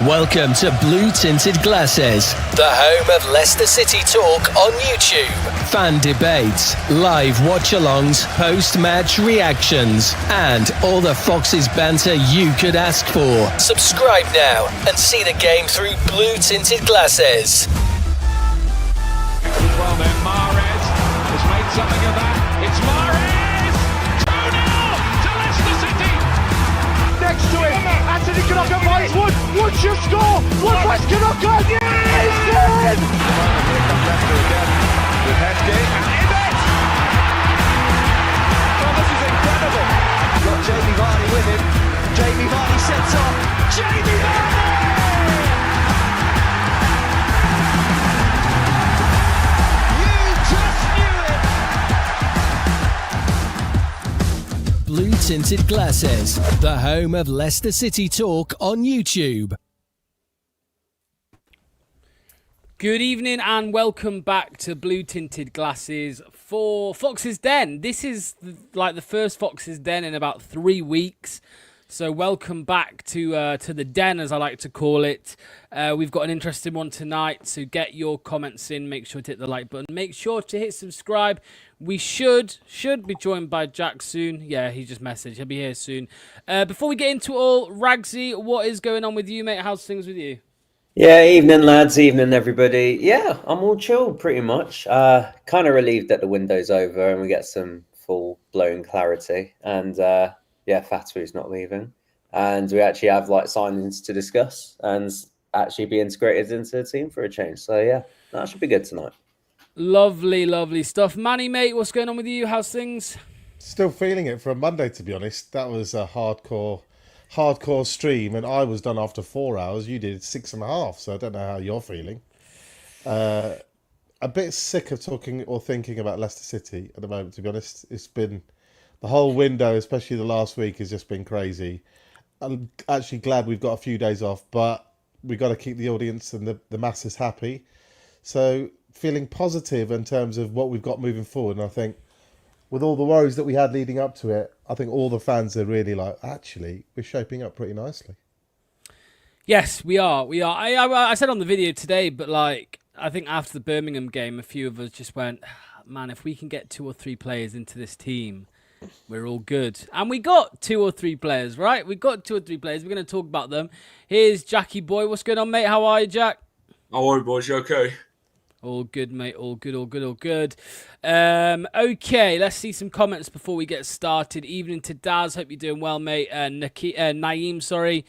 Welcome to Blue Tinted Glasses, the home of Leicester City talk on YouTube. Fan debates, live watch-alongs, post-match reactions, and all the Foxes banter you could ask for. Subscribe now and see the game through Blue Tinted Glasses. Well then, Mahrez has made something of that. It's Mahrez! 2-0 to Leicester City! Next to him, Anthony Kanaka finds Wood. Wood should score. Wood West Kanaka. Yes! Here comes Leicester again with Heskey and Ibbett! Oh, this is incredible! Got Jamie Vardy with him. Jamie Vardy sets off. Jamie Vardy! Blue Tinted Glasses, the home of Leicester City talk on YouTube. Good evening and welcome back to Blue Tinted Glasses for Foxes Den. This is like the first Foxes Den in about 3 weeks. So welcome back to the Den, as I like to call it. We've got an interesting one tonight, so get your comments in. Make sure to hit the like button. Make sure to hit subscribe. We should be joined by Jack soon. Yeah, he just messaged. He'll be here soon. Before we get into it all, Ragsy, what is going on with you, mate? How's things with you? Yeah, evening lads, evening everybody. Yeah, I'm all chill pretty much. Kind of relieved that the window's over and we get some full-blown clarity. And yeah, Fatu's not leaving. And we actually have like signings to discuss and actually be integrated into the team for a change. So yeah, that should be good tonight. Lovely, lovely stuff. Manny, mate, what's going on with you? How's things? Still feeling it for a Monday, to be honest. That was a hardcore stream, and I was done after 4 hours. You did 6.5, so I don't know how you're feeling. A bit sick of talking or thinking about Leicester City at the moment, to be honest. It's been the whole window, especially the last week, has just been crazy. I'm actually glad we've got a few days off, but we've got to keep the audience and the masses happy. So feeling positive in terms of what we've got moving forward. And I think with all the worries that we had leading up to it, I think all the fans are really like, actually, we're shaping up pretty nicely. Yes, we are. I said on the video today, but like, I think after the Birmingham game, a few of us just went, man, if we can get 2 or 3 players into this team, we're all good. And we got 2 or 3 players, right? We got 2 or 3 players. We're going to talk about them. Here's Jackie Boy. What's going on, mate? How are you, Jack? How are you, boys? You okay? All good, mate. All good, all good, all good. Okay, let's see some comments before we get started. Evening to Daz. Hope you're doing well, mate. Naeem, sorry.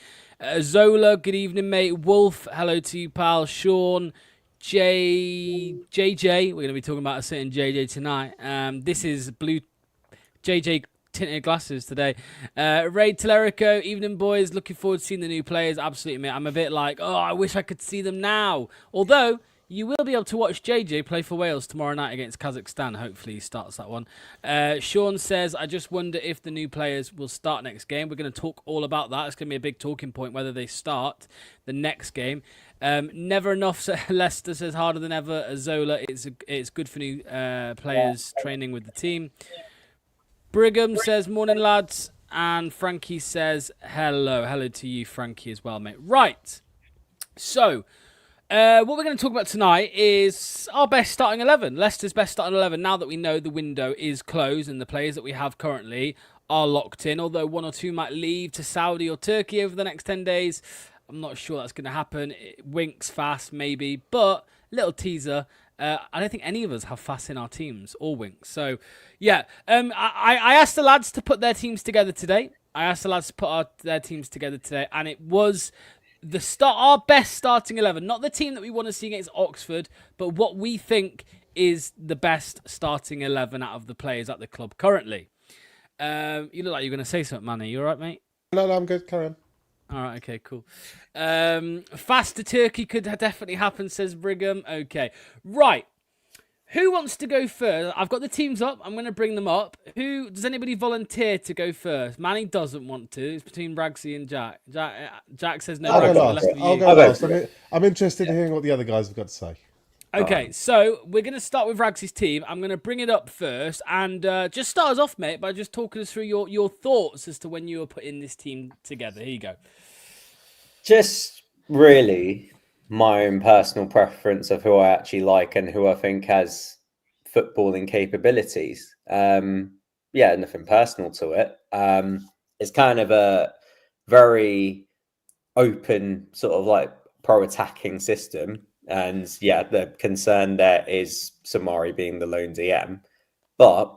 Zola, good evening, mate. Wolf, hello to you, pal. Sean, JJ. We're going to be talking about a certain JJ tonight. This is Blue JJ tinted glasses today. Ray Telerico, evening, boys. Looking forward to seeing the new players. Absolutely, mate. I'm a bit like, oh, I wish I could see them now. Although you will be able to watch JJ play for Wales tomorrow night against Kazakhstan. Hopefully he starts that one. Sean says, I just wonder if the new players will start next game. We're going to talk all about that. It's going to be a big talking point whether they start the next game. Never enough, Leicester says, harder than ever. Zola, it's good for new players training with the team. Brigham says, morning, lads. And Frankie says, hello. Hello to you, Frankie, as well, mate. Right. So what we're going to talk about tonight is our best starting 11. Leicester's best starting 11, now that we know the window is closed and the players that we have currently are locked in, although 1 or 2 might leave to Saudi or Turkey over the next 10 days. I'm not sure that's going to happen. It winks fast, maybe, but little teaser. I don't think any of us have fast in our teams or winks. So, yeah, I asked the lads to put their teams together today. Their teams together today, and it was our best starting 11, not the team that we want to see against Oxford, but what we think is the best starting 11 out of the players at the club currently. You look like you're going to say something, Manny. You all right, mate? No, I'm good. Carry on. All right, okay, cool. Fast to Turkey could definitely happen, says Brigham. Okay, right. Who wants to go first? I've got the teams up. I'm going to bring them up. Does anybody volunteer to go first? Manny doesn't want to. It's between Ragsy and Jack. Jack says no. I'll go last. I'm interested in hearing what the other guys have got to say. Okay, so we're going to start with Ragsy's team. I'm going to bring it up first. And just start us off, mate, by just talking us through your thoughts as to when you were putting this team together. Here you go. Just really my own personal preference of who I actually like and who I think has footballing capabilities. Yeah, nothing personal to it. It's kind of a very open sort of like pro-attacking system. And yeah, the concern there is Samari being the lone DM. But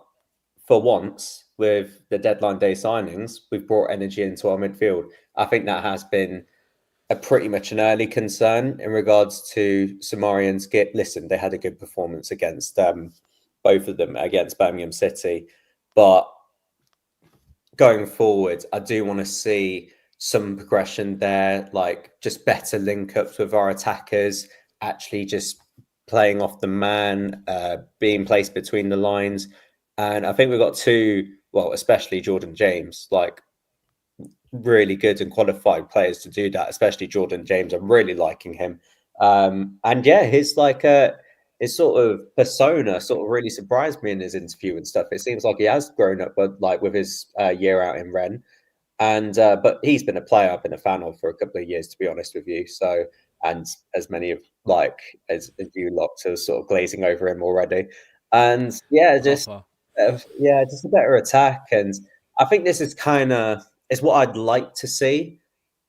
for once, with the deadline day signings, we've brought energy into our midfield. I think that has been a pretty much an early concern in regards to Samari and Skip. Listen, they had a good performance against both of them against Birmingham City, but going forward, I do want to see some progression there, like just better link ups with our attackers, actually just playing off the man, being placed between the lines. And I think we've got two, well, especially Jordan James, like really good and qualified players to do that, especially Jordan James. I'm really liking him. And yeah, his sort of persona sort of really surprised me in his interview and stuff. It seems like he has grown up, but like with his year out in Rennes. And but he's been a player I've been a fan of for a couple of years, to be honest with you. So, and as many of like as you lots are sort of glazing over him already. And yeah, just Proper. yeah, just a better attack. And I think this is kind of is what I'd like to see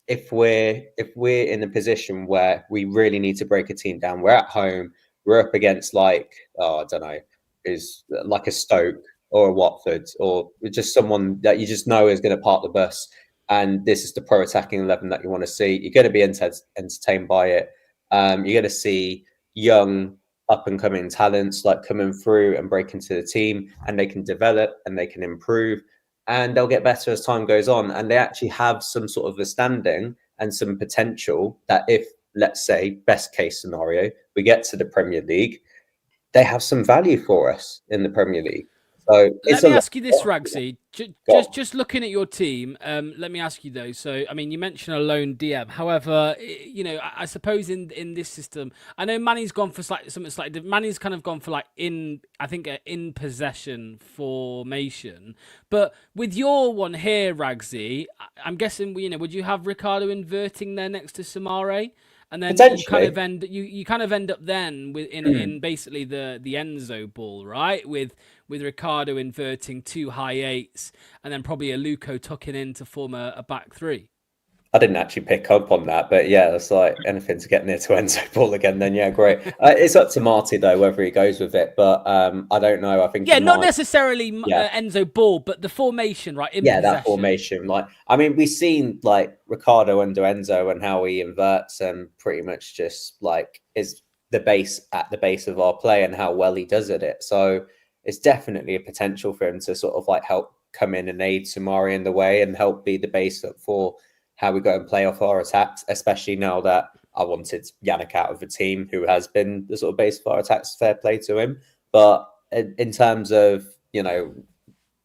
if we're in a position where we really need to break a team down. We're at home. We're up against like I don't know, is like a Stoke or a Watford or just someone that you just know is going to park the bus. And this is the pro attacking 11 that you want to see. You're going to be entertained by it. You're going to see young up and coming talents like coming through and break into the team, and they can develop and they can improve and they'll get better as time goes on. And they actually have some sort of a standing and some potential that if, let's say, best case scenario, we get to the Premier League, they have some value for us in the Premier League. So Let me ask you this, Ragsy. Just looking at your team, let me ask you though. So, I mean, you mentioned a lone DM. However, you know, I suppose in this system, I know Manny's gone for something slightly different. Manny's kind of gone for like in possession formation. But with your one here, Ragsy, I'm guessing would you have Ricardo inverting there next to Samare? And then you kind of end up then in basically the Enzo ball, right? With Ricardo inverting 2 high eights and then probably a Luco tucking in to form a back three. I didn't actually pick up on that, but yeah, it's like anything to get near to Enzo ball again. Then yeah, great. It's up to Marty though whether he goes with it, but I don't know. I think not necessarily Enzo ball, but the formation, right? That formation. Like, I mean, we've seen like Ricardo under Enzo and how he inverts and pretty much just like is the base at the base of our play and how well he does at it. So it's definitely a potential for him to sort of like help come in and aid Samari in the way and help be the base up for how we go and play off our attacks, especially now that I wanted Yannick out of the team, who has been the sort of base of our attacks. Fair play to him. But in terms of,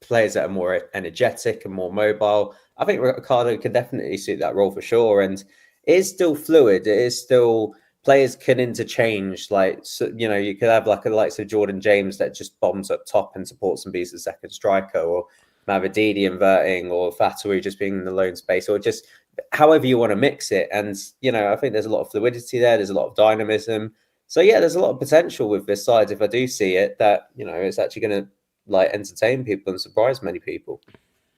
players that are more energetic and more mobile, I think Ricardo can definitely suit that role for sure. And it is still fluid. It is still, players can interchange. Like, so, you could have like a likes of Jordan James that just bombs up top and supports and be the second striker, or Mavididi inverting, or Fatawu just being in the lone space, or just however you want to mix it. And, I think there's a lot of fluidity there. There's a lot of dynamism. So, yeah, there's a lot of potential with this side. If I do see it, that, it's actually going to like entertain people and surprise many people.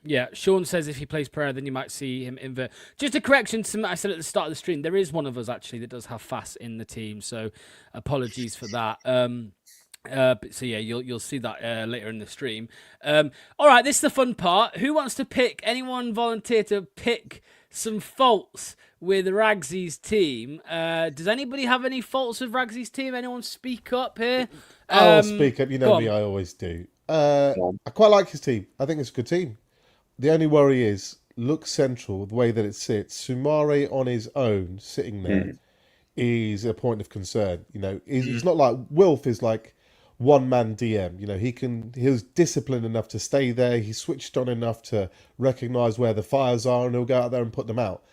Yeah, Sean says if he plays Pereira, then you might see him invert. Just a correction to what I said at the start of the stream. There is one of us actually that does have Fast in the team, so apologies for that. So yeah, you'll see that later in the stream. All right, this is the fun part. Who wants to pick? Anyone volunteer to pick some faults with Ragsy's team? Does anybody have any faults with Ragsy's team? Anyone speak up here? I'll speak up. You know me, I always do. I quite like his team. I think it's a good team. The only worry is, look central, the way that it sits. Sumare on his own, sitting there, is a point of concern. He's not like Wilf is like one-man DM. He's disciplined enough to stay there. He's switched on enough to recognise where the fires are, and he'll go out there and put them out.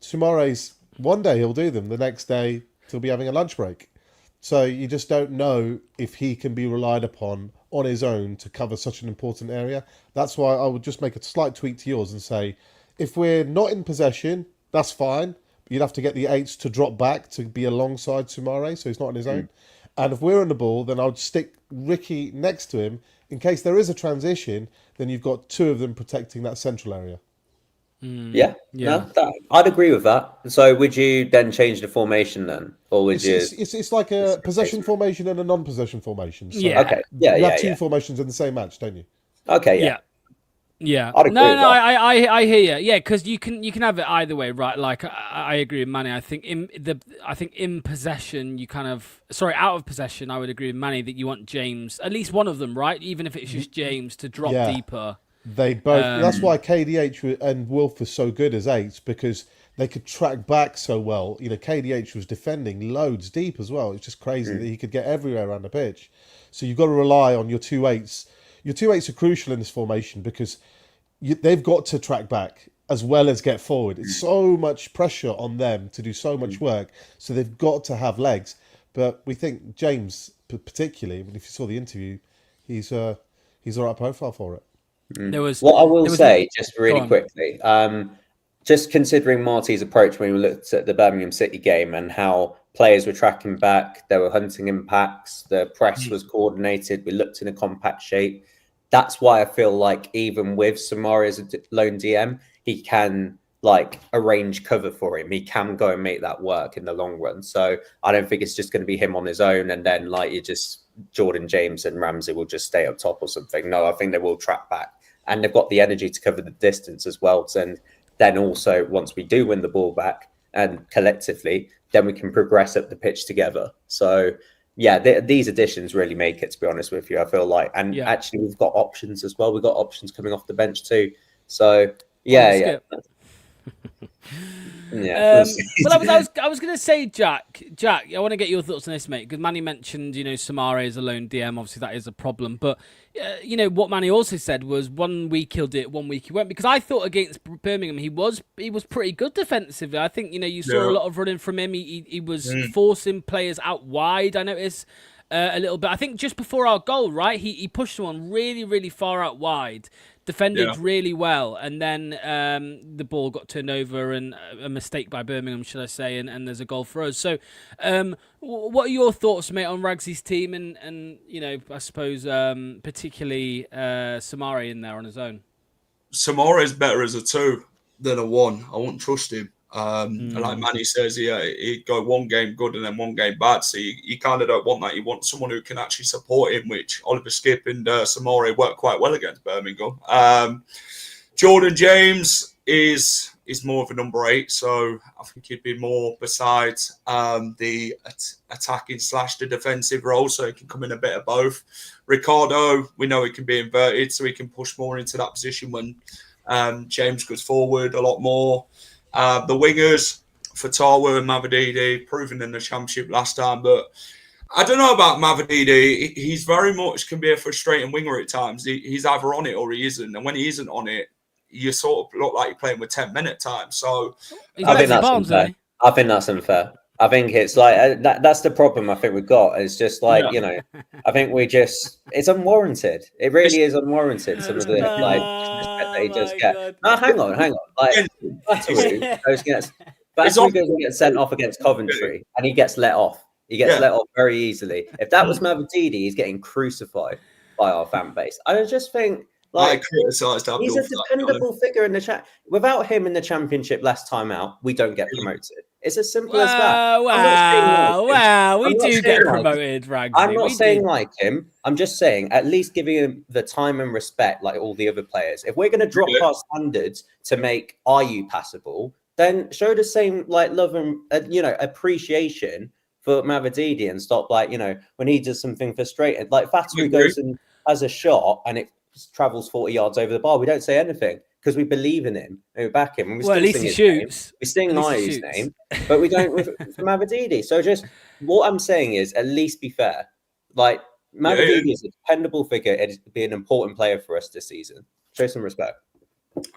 Sumare's, one day he'll do them. The next day he'll be having a lunch break. So you just don't know if he can be relied upon on his own to cover such an important area. That's why I would just make a slight tweak to yours and say, if we're not in possession, that's fine. you'd have to get the 8s to drop back to be alongside Sumare, so he's not on his own. And if we're on the ball, then I'd stick Ricky next to him in case there is a transition. Then you've got 2 of them protecting that central area. Yeah. No, I'd agree with that. So would you then change the formation then, or would you? It's like a possession formation and a non-possession formation. So Okay. Yeah. you Yeah. have 2 formations in the same match, don't you? Okay. Yeah. Yeah. I'd agree with that. I hear you. Yeah, because you can have it either way, right? Like I agree with Manny. I think in possession you out of possession I would agree with Manny that you want James, at least one of them, right? Even if it's just James to drop deeper. They both. That's why KDH and Wolf were so good as 8s, because they could track back so well. You know, KDH was defending loads deep as well. It's just crazy that he could get everywhere around the pitch. So you've got to rely on your 2 8s. Your 2 8s are crucial in this formation because they've got to track back as well as get forward. It's so much pressure on them to do so much work. So they've got to have legs. But we think James, particularly, if you saw the interview, he's the right profile for it. What I will say, just really quickly, just considering Marty's approach when we looked at the Birmingham City game and how players were tracking back, they were hunting impacts, the press was coordinated, we looked in a compact shape. That's why I feel like even with Samari as a lone DM, he can arrange cover for him. He can go and make that work in the long run. So I don't think it's just going to be him on his own and then Jordan James and Ramsey will just stay up top or something. No, I think they will track back. And they've got the energy to cover the distance as well. And then also, once we do win the ball back and collectively, then we can progress up the pitch together. So, yeah, these additions really make it, to be honest with you, I feel like. And actually, we've got options as well. We've got options coming off the bench too. So, yeah. Well, I was going to say, Jack, I want to get your thoughts on this, mate, because Manny mentioned, Samare is a lone DM. Obviously, that is a problem. But, what Manny also said was 1 week he'll do it, 1 week he won't. Because I thought against Birmingham, he was pretty good defensively. I think, you saw a lot of running from him. He was forcing players out wide, I noticed, a little bit. I think just before our goal, right, he pushed someone really, really far out wide. Defended really well, and then the ball got turned over and a mistake by Birmingham, should I say, and there's a goal for us. So what are your thoughts, mate, on Ragsy's team and I suppose particularly Samari in there on his own? Samara is better as a 2 than a 1. I wouldn't trust him. And like Manny says, he'd go 1 game good and then 1 game bad. So you kind of don't want that. You want someone who can actually support him, which Oliver Skip and Samore worked quite well against Birmingham. Jordan James is more of a number 8, so I think he'd be more besides the attacking / the defensive role, so he can come in a bit of both. Ricardo, we know he can be inverted, so he can push more into that position when James goes forward a lot more. The wingers, Fatawa and Mavididi, proven in the championship last time, but I don't know about Mavididi. He's very much can be a frustrating winger at times. He's either on it or he isn't, and when he isn't on it, you sort of look like you're playing with 10 minute time. So I think that's unfair. I think that's unfair. I think it's like that's the problem I think we've got. It's just like, I think it's unwarranted. It really is unwarranted. Some of the that he does get. God. No, hang on. Like Battery gets sent off against Coventry and he gets let off. He gets let off very easily. If that was Mavididi, he's getting crucified by our fan base. I just think I criticised Abdul. He's a dependable figure in the chat. Without him in the championship last time out, we don't get promoted. It's as simple as that. We do get promoted, Ragsy. I'm not saying like him. I'm just saying at least giving him the time and respect like all the other players. If we're going to drop our standards to make RU passable, then show the same like love and appreciation for Mavididi and stop when he does something frustrated. Like Fatru goes and has a shot and it travels 40 yards over the bar. We don't say anything because we believe in him and we back him. And we at least he shoots. We sing Nayu's name, but we don't with Mavididi. So just what I'm saying is at least be fair. Like Mavididi is a dependable figure and be an important player for us this season. Show some respect.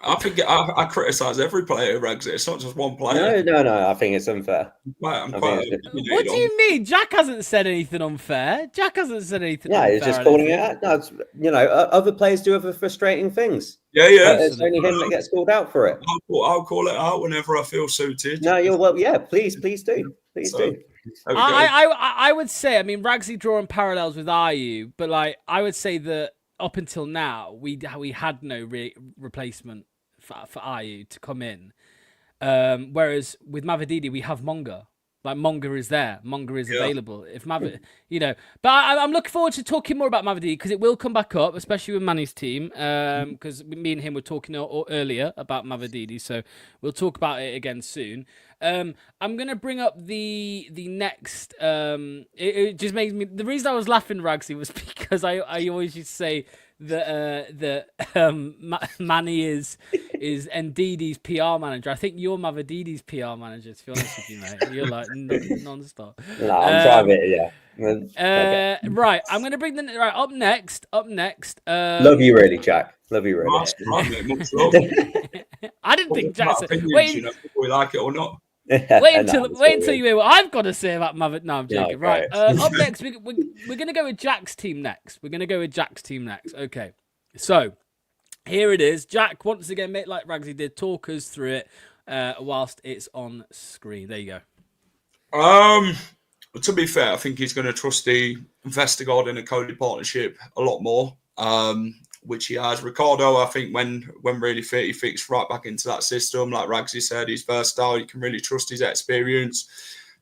I think I criticise every player, Ragsy. It's not just one player. No. I think it's unfair. I'm I quite think it's opinionated What do on. you mean? Jack hasn't said anything unfair. Jack hasn't said anything Yeah, unfair. he's just I don't calling it think. out. No, it's, other players do other frustrating things. Yeah. But it's only him that gets called out for it. I'll call it out whenever I feel suited. No, yeah. Please do. Please So, do. there we go. I would say, I mean, Ragsy drawing parallels with Ayew, but like I would say that up until now we had no replacement for Ayew to come in. Whereas with Mavididi we have Monga. Like Monga is there, Monga is available. If but I'm looking forward to talking more about Mavididi because it will come back up, especially with Manny's team. Because me and him were talking earlier about Mavididi, so we'll talk about it again soon. I'm gonna bring up the next. It just makes me. The reason I was laughing, Ragsy, was because I always used to say that Manny is Ndidi's PR manager. I think you're Mavididi's PR manager, to be honest with you, mate. You're like non-stop. No, I'm private, yeah. Right, I'm going to bring up next. Love you really, Jack. Love you really. Right, mate, much love. I didn't think Jack said, Opinions, wait if we like it or not. until you hear what I've got to say about Mavid. No, I'm joking. No, right, okay. up next, we're going to go with Jack's team next. Okay, so here it is. Jack, once again, mate, like Ragsy did, talk us through it whilst it's on screen. There you go. To be fair, I think he's going to trust the Vestergaard and the Cody partnership a lot more, which he has. Ricardo, I think when really fit, he fits right back into that system. Like Ragsy said, he's versatile. You can really trust his experience.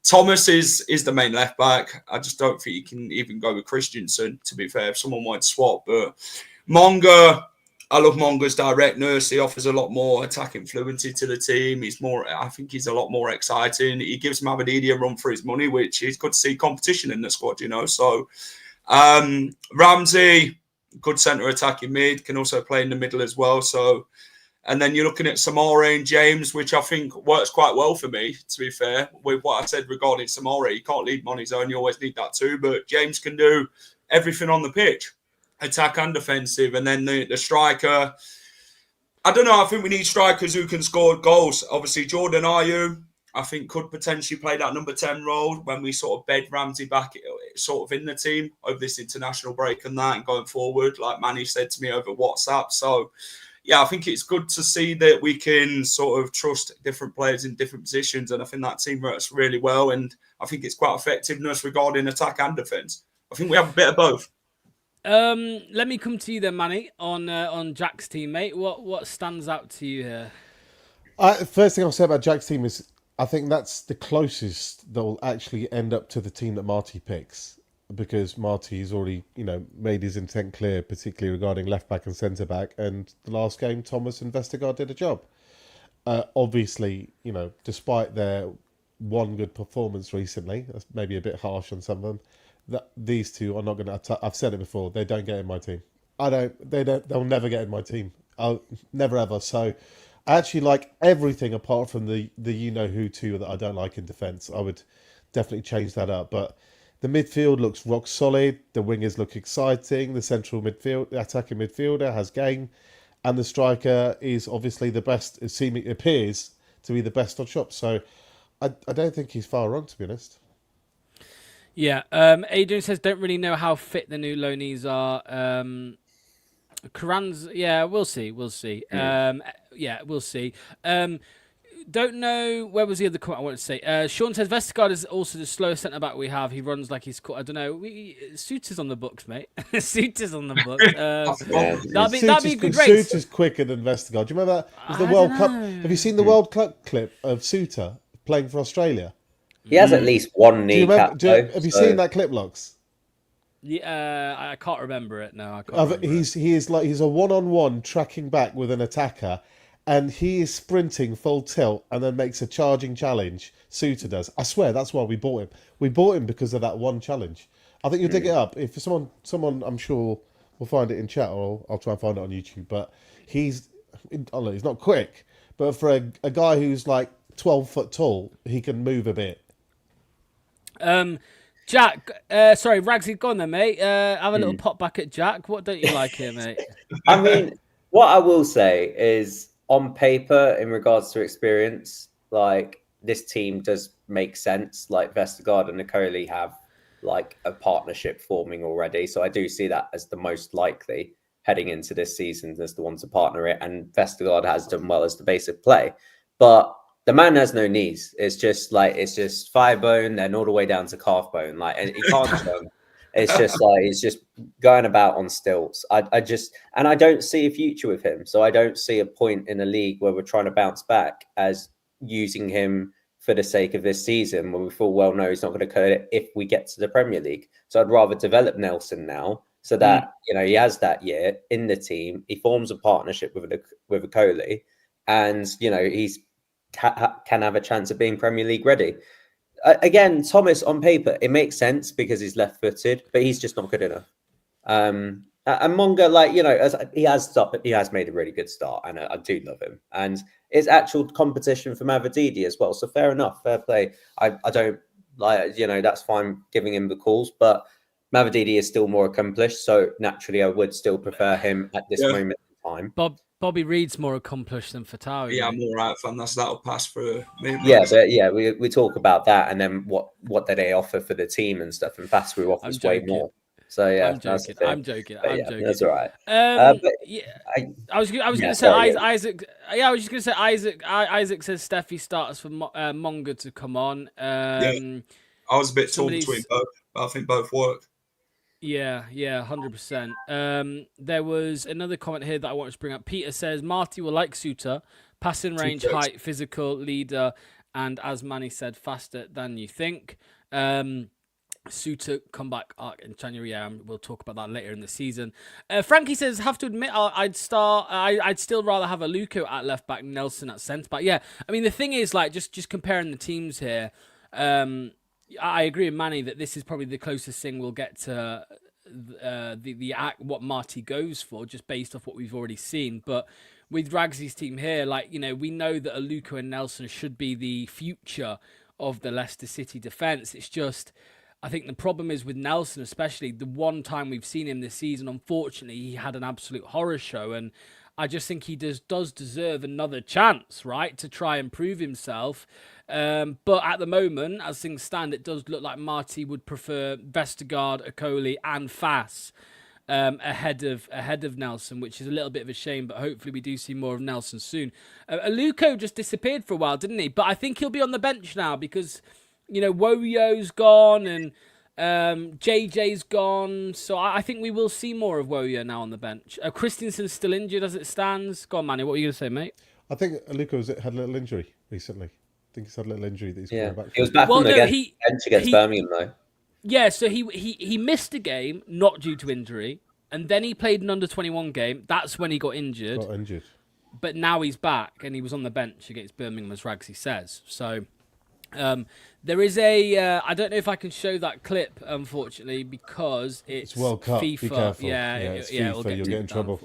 Thomas is the main left back. I just don't think you can even go with Christensen, to be fair, if someone wanted to swap. But Monga, I love Monga's directness. He offers a lot more attacking fluency to the team. I think he's a lot more exciting. He gives Mavididi a run for his money, which is good to see competition in the squad, So Ramsey, good centre attacking mid, can also play in the middle as well. So, and then you're looking at Samora and James, which I think works quite well for me, to be fair, with what I said regarding Samora. He can't lead him on his own. You always need that too. But James can do everything on the pitch, attack and defensive. And then the striker, I don't know. I think we need strikers who can score goals. Obviously, Jordan Ayew, I think, could potentially play that number 10 role when we sort of bed Ramsey back sort of in the team over this international break and that and going forward, like Manny said to me over WhatsApp. So, yeah, I think it's good to see that we can sort of trust different players in different positions. And I think that team works really well. And I think it's quite effectiveness regarding attack and defence. I think we have a bit of both. Let me come to you then, Manny, on Jack's team, mate. What stands out to you here? First thing I'll say about Jack's team is I think that's the closest that will actually end up to the team that Marty picks, because Marty's already, made his intent clear, particularly regarding left back and centre back. And the last game, Thomas and Vestergaard did a job. Obviously, despite their one good performance recently, that's maybe a bit harsh on some of them. These two are not going to. I've said it before. They don't get in my team. They'll never get in my team. I'll never ever. So I actually like everything apart from the who two that I don't like in defence. I would definitely change that up. But the midfield looks rock solid. The wingers look exciting. The central midfield, attacking midfielder has game, and the striker is obviously the best. It appears to be the best on shop. So I don't think he's far wrong, to be honest. Yeah, Adrian says don't really know how fit the new loanees are. Karan's, yeah, we'll see. We'll see. Don't know, where was the other comment I wanted to say? Sean says Vestergaard is also the slowest centre back we have. He runs like he's caught. I don't know. Suiter's on the books, mate. Suiter's on the books. That'd be great. Suiter's quicker than Vestergaard. Do you remember that? It was the World Cup. Have you seen the World Cup clip of Suiter playing for Australia? He has at least one kneecap. Have you seen that clip, Locks? Yeah, I can't remember it. No, I can't. He's a one-on-one tracking back with an attacker, and he is sprinting full tilt and then makes a charging challenge. Suiter does. I swear that's why we bought him. We bought him because of that one challenge. I think you'll dig it up. If someone, I'm sure will find it in chat, or I'll try and find it on YouTube. But he's not quick, but for a guy who's like 12 foot tall, he can move a bit. Jack, sorry, Ragsy, go on then, mate. Have a little pop back at Jack. What don't you like here, mate? I mean, what I will say is on paper, in regards to experience, like this team does make sense. Like Vestergaard and Nicoli have like a partnership forming already, so I do see that as the most likely heading into this season as the one to partner it. And Vestergaard has done well as the basic play, but the man has no knees. It's just thigh bone, then all the way down to calf bone. Like, and he can't jump. It's just like he's just going about on stilts. I don't see a future with him. So I don't see a point in a league where we're trying to bounce back as using him for the sake of this season when we full well know he's not going to cut it if we get to the Premier League. So I'd rather develop Nelson now so that he has that year in the team. He forms a partnership with a Coley, and he's can have a chance of being Premier League ready. Again, Thomas on paper, it makes sense because he's left-footed, but he's just not good enough. And Monga, he has made a really good start, and I do love him. And it's actual competition for Mavididi as well. So fair enough, fair play. I don't that's fine giving him the calls, but Mavididi is still more accomplished. So naturally, I would still prefer him at this moment in time. Bobby Reed's more accomplished than Fatawi. Yeah, I'm all right, fam. That'll pass for me. We talk about that, and then what do they offer for the team and stuff, and Fatawi offers way more. So yeah, I'm joking. That's all right. I was going to say Isaac. Yeah, I was just going to say Isaac. Isaac says Steffi starts for Monga to come on. I was a bit torn between both, but I think both work. Yeah, 100%. There was another comment here that I wanted to bring up. Peter says Marty will like Suter, passing range, height, physical, leader, and as Manny said, faster than you think. Suter comeback arc in January. Yeah, we'll talk about that later in the season. Frankie says, have to admit, I'd still rather have a Luco at left back, Nelson at centre back. Yeah, I mean the thing is, like, just comparing the teams here. I agree with Manny that this is probably the closest thing we'll get to the act what Marty goes for, just based off what we've already seen. But with Ragsy's team here, we know that Aluko and Nelson should be the future of the Leicester City defence. It's just, I think the problem is with Nelson, especially the one time we've seen him this season, unfortunately, he had an absolute horror show, and I just think he does deserve another chance, right, to try and prove himself. But at the moment, as things stand, it does look like Marty would prefer Vestergaard, Okoli, and Fass ahead of Nelson, which is a little bit of a shame. But hopefully, we do see more of Nelson soon. Aluko just disappeared for a while, didn't he? But I think he'll be on the bench now because Woyo's gone and JJ's gone, so I think we will see more of Woyo now on the bench. Christensen's still injured as it stands. Go on, Manny, what were you going to say, mate? I think Aluko's had a little injury recently. I think he's had a little injury that he's coming back from. He was back on the bench against Birmingham, though. Yeah, so he missed a game, not due to injury, and then he played an under-21 game. That's when he got injured. But now he's back, and he was on the bench against Birmingham, as Ragsy says. So there is I don't know if I can show that clip, unfortunately, because it's World Cup. FIFA. Be careful. It's FIFA. You'll get in trouble.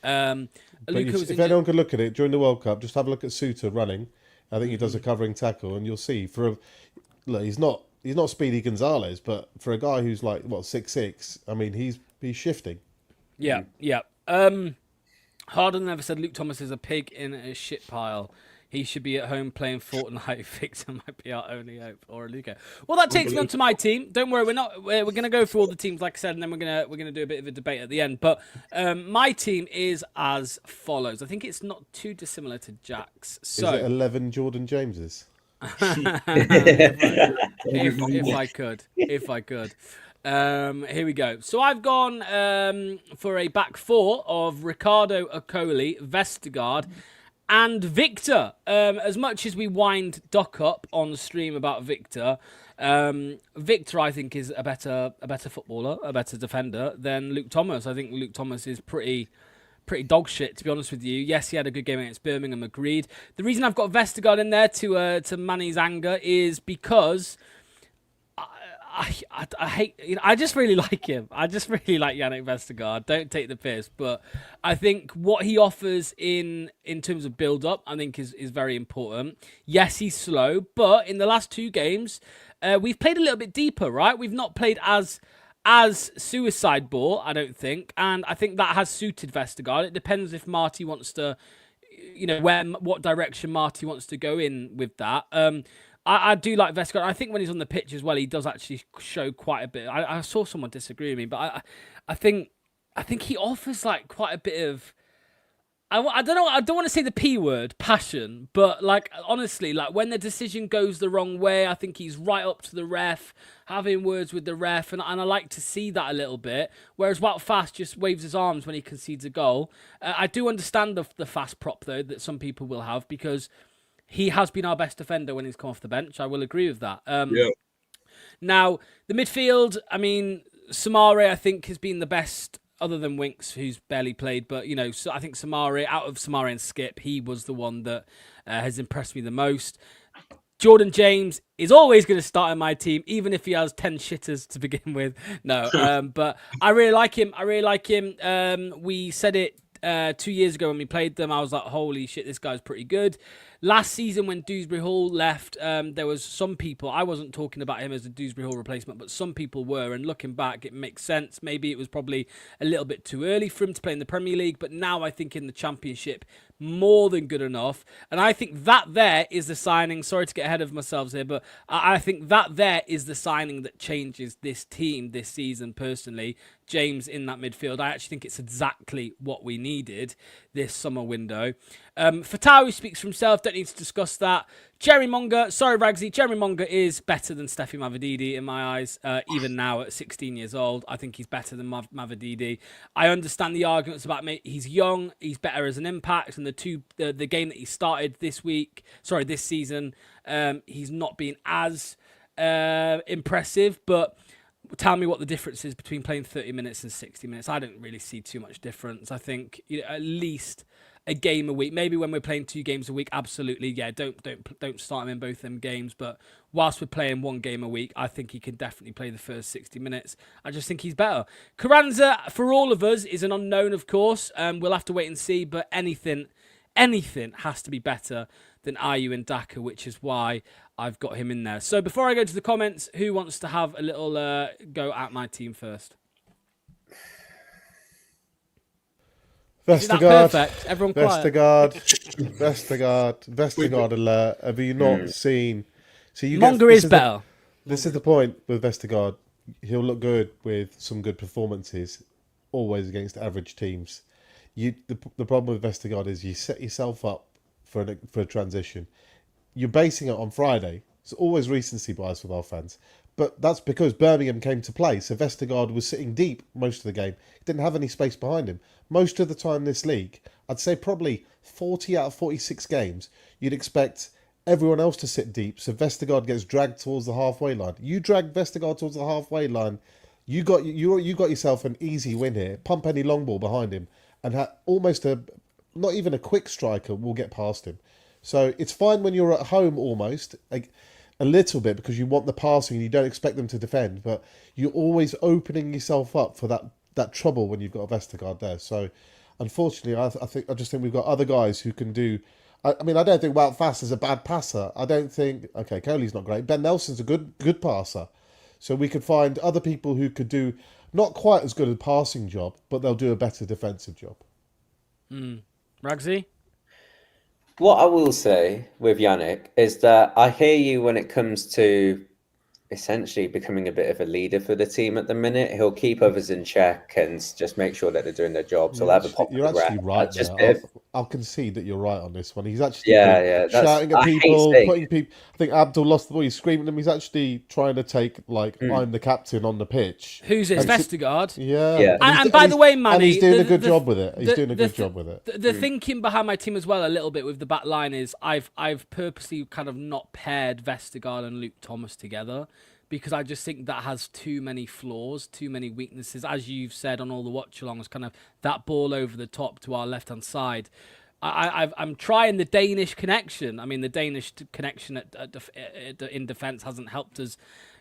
Unfortunately. If anyone can look at it during the World Cup, just have a look at Suter running. I think he does a covering tackle, and you'll see. He's not Speedy Gonzalez, but for a guy who's 6'6", I mean, he's shifting. Yeah. Harden never said Luke Thomas is a pig in a shit pile. He should be at home playing Fortnite. Victor might be our only hope, or Luca. Well, that takes me on to my team. Don't worry, we're going to go through all the teams, like I said, and then we're gonna do a bit of a debate at the end. But my team is as follows. I think it's not too dissimilar to Jack's. So, is it 11 Jordan Jameses? if I could. Here we go. So I've gone for a back four of Ricardo, Okoli, Vestergaard, and Victor. As much as we wind Doc up on the stream about Victor, Victor I think is a better footballer, a better defender than Luke Thomas. I think Luke Thomas is pretty dog shit, to be honest with you. Yes, he had a good game against Birmingham, agreed. The reason I've got Vestergaard in there to Manny's anger is because I hate, I just really like him. I just really like Yannick Vestergaard. Don't take the piss, but I think what he offers in terms of build-up, I think is very important. Yes, he's slow, but in the last two games, we've played a little bit deeper, right? We've not played as suicide ball, I don't think, and I think that has suited Vestergaard. It depends if Marty wants to what direction Marty wants to go in with that. I do like Vestergaard. I think when he's on the pitch as well, he does actually show quite a bit. I saw someone disagree with me, but I think he offers like quite a bit of. I don't know. I don't want to say the P word, passion, but like honestly, like when the decision goes the wrong way, I think he's right up to the ref, having words with the ref, and I like to see that a little bit. Whereas Wout Fast just waves his arms when he concedes a goal. I do understand the Fast prop though that some people will have, because he has been our best defender when he's come off the bench. I will agree with that. Now the midfield, I mean, Samare I think has been the best, other than Winks, who's barely played. But, so I think out of Samare and Skip, he was the one that has impressed me the most. Jordan James is always going to start in my team, even if he has 10 shitters to begin with. No, but I really like him. We said it 2 years ago when we played them. I was like, holy shit, this guy's pretty good. Last season when Dewsbury Hall left, there was some people, I wasn't talking about him as a Dewsbury Hall replacement, but some people were, and looking back, it makes sense. Maybe it was probably a little bit too early for him to play in the Premier League, but now I think in the Championship, more than good enough. And I think that there is the signing. Sorry to get ahead of myself here, but I think that there is the signing that changes this team this season, personally. James in that midfield. I actually think it's exactly what we needed this summer window. Fatawi speaks for himself. Don't need to discuss that. Jerry Monga. Sorry, Ragsy. Jerry Monga is better than Steffi Mavididi in my eyes. Even now at 16 years old, I think he's better than Mavididi. I understand the arguments about he's young. He's better as an impact. And the game that he started this season, he's not been as impressive. But tell me what the difference is between playing 30 minutes and 60 minutes. I don't really see too much difference. I think at least a game a week. Maybe when we're playing 2 games a week, absolutely, yeah. Don't start him in both them games. But whilst we're playing 1 game a week, I think he can definitely play the first 60 minutes. I just think he's better. Carranza, for all of us, is an unknown, of course. We'll have to wait and see. But anything has to be better than Ayew and Daka, which is why I've got him in there. So before I go to the comments, who wants to have a little go at my team first? Vestergaard. Perfect. Everyone quiet. Vestergaard alert. Have you not seen? So Monga is better. This is the point with Vestergaard. He'll look good with some good performances, always against average teams. The problem with Vestergaard is you set yourself up for a transition. You're basing it on Friday. It's always recency bias with our fans. But that's because Birmingham came to play. So Vestergaard was sitting deep most of the game. He didn't have any space behind him. Most of the time this league, I'd say probably 40 out of 46 games, you'd expect everyone else to sit deep. So Vestergaard gets dragged towards the halfway line. You drag Vestergaard towards the halfway line, you got yourself an easy win here. Pump any long ball behind him and not even a quick striker will get past him. So it's fine when you're at home almost, like a little bit, because you want the passing and you don't expect them to defend, but you're always opening yourself up for that trouble when you've got a Vestergaard there. So unfortunately, I just think we've got other guys who can do. I don't think Wout Fast is a bad passer. I don't think Coley's not great. Ben Nelson's a good passer. So we could find other people who could do not quite as good a passing job, but they'll do a better defensive job. Ragsy? What I will say with Yannick is that I hear you when it comes to essentially becoming a bit of a leader for the team at the minute. He'll keep others in check and just make sure that they're doing their jobs. He'll have a pop. You're actually right there. I'll concede that you're right on this one. He's actually shouting at people, putting people. I think Abdul lost the ball. He's screaming at him. He's actually trying to take I'm the captain on the pitch. Who's it? Vestergaard. Yeah. And by the way, Manny, and he's doing a good job with it. He's doing a good job with it. The thinking behind my team as well, a little bit with the back line, is I've purposely kind of not paired Vestergaard and Luke Thomas together, because I just think that has too many flaws, too many weaknesses. As you've said on all the watch-alongs, kind of that ball over the top to our left-hand side. I'm trying the Danish connection. I mean, the Danish connection in defence hasn't helped us,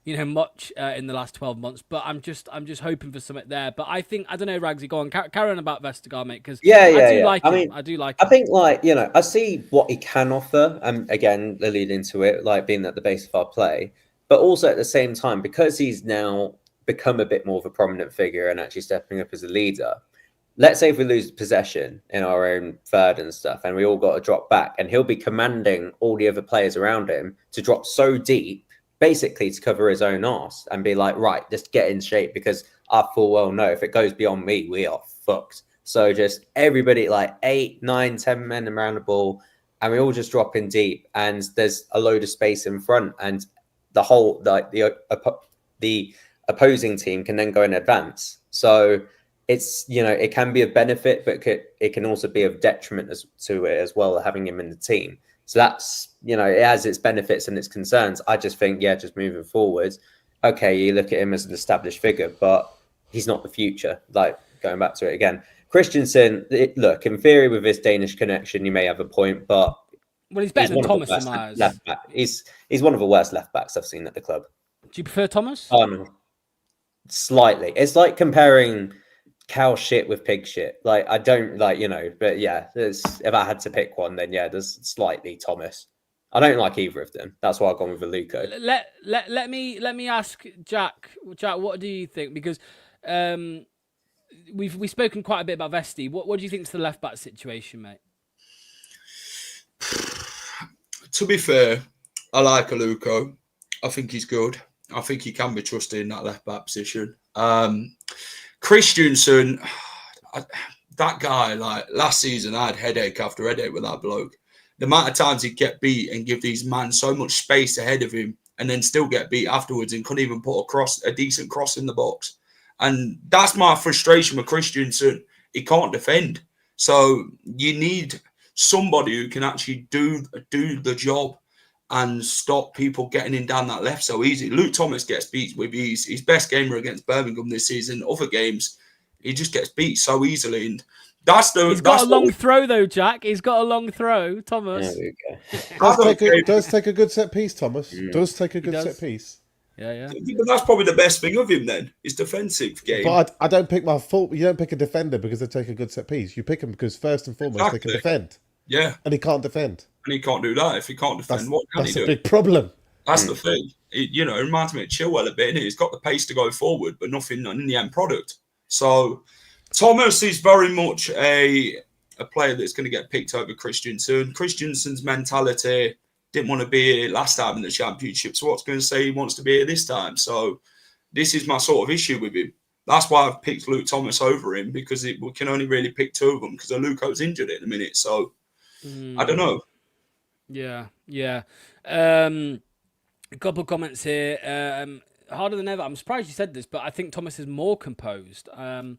much in the last 12 months. But I'm just hoping for something there. But I don't know, Ragsy, go on, carry on about Vestergaard, mate, because I do like him. I think, I see what he can offer. Again, alluding to it, being at the base of our play. But also at the same time, because he's now become a bit more of a prominent figure and actually stepping up as a leader, let's say if we lose possession in our own third and stuff, and we all got to drop back, and he'll be commanding all the other players around him to drop so deep, basically to cover his own arse and be like, right, just get in shape, because I full well know if it goes beyond me, we are fucked. So just everybody, like 8, 9, 10 men around the ball, and we all just drop in deep, and there's a load of space in front, and the whole the opposing team can then go in advance. So it's, it can be of benefit, but it can also be of detriment to it as well, having him in the team. So that's, it has its benefits and its concerns. I just think, just moving forward, okay, you look at him as an established figure, but he's not the future. Like, going back to it again, Christensen, look, in theory, with his Danish connection, you may have a point, but he's better than Thomas in my eyes. Left back. He's one of the worst left backs I've seen at the club. Do you prefer Thomas? Slightly. It's like comparing cow shit with pig shit. Like, I don't but if I had to pick one, then there's slightly Thomas. I don't like either of them. That's why I've gone with Aluko. Let me ask Jack. Jack, what do you think? Because we've spoken quite a bit about Vesti. What do you think to the left back situation, mate? To be fair, I like Aluko. I think he's good. I think he can be trusted in that left back position. Christensen, that guy, like last season, I had headache after headache with that bloke. The amount of times he'd get beat and give these men so much space ahead of him, and then still get beat afterwards and couldn't even put a decent cross in the box. And that's my frustration with Christensen. He can't defend. So you need somebody who can actually do the job and stop people getting in down that left so easy. Luke Thomas gets beat with ease. His best game against Birmingham this season. Other games, he just gets beat so easily. And he's got a long throw though, Jack. He's got a long throw, Thomas. There we go. Does take a good set piece, Thomas. Does take a good set piece. Yeah. But that's probably the best thing of him then, his defensive game. But I don't pick my fault. You don't pick a defender because they take a good set piece. You pick him because first and foremost they can defend. Yeah. And he can't defend. And he can't do that. If he can't defend, what can he do? That's a big problem. That's the thing. It reminds me of Chilwell a bit, innit? He's got the pace to go forward, but nothing in the end product. So Thomas is very much a player that's going to get picked over Christensen. Christensen's mentality didn't want to be here last time in the Championship. So what's going to say he wants to be here this time? So this is my sort of issue with him. That's why I've picked Luke Thomas over him, because we can only really pick two of them because Aluko's injured at the minute. So I don't know. Yeah. A couple of comments here. Harder than ever. I'm surprised you said this, but I think Thomas is more composed. I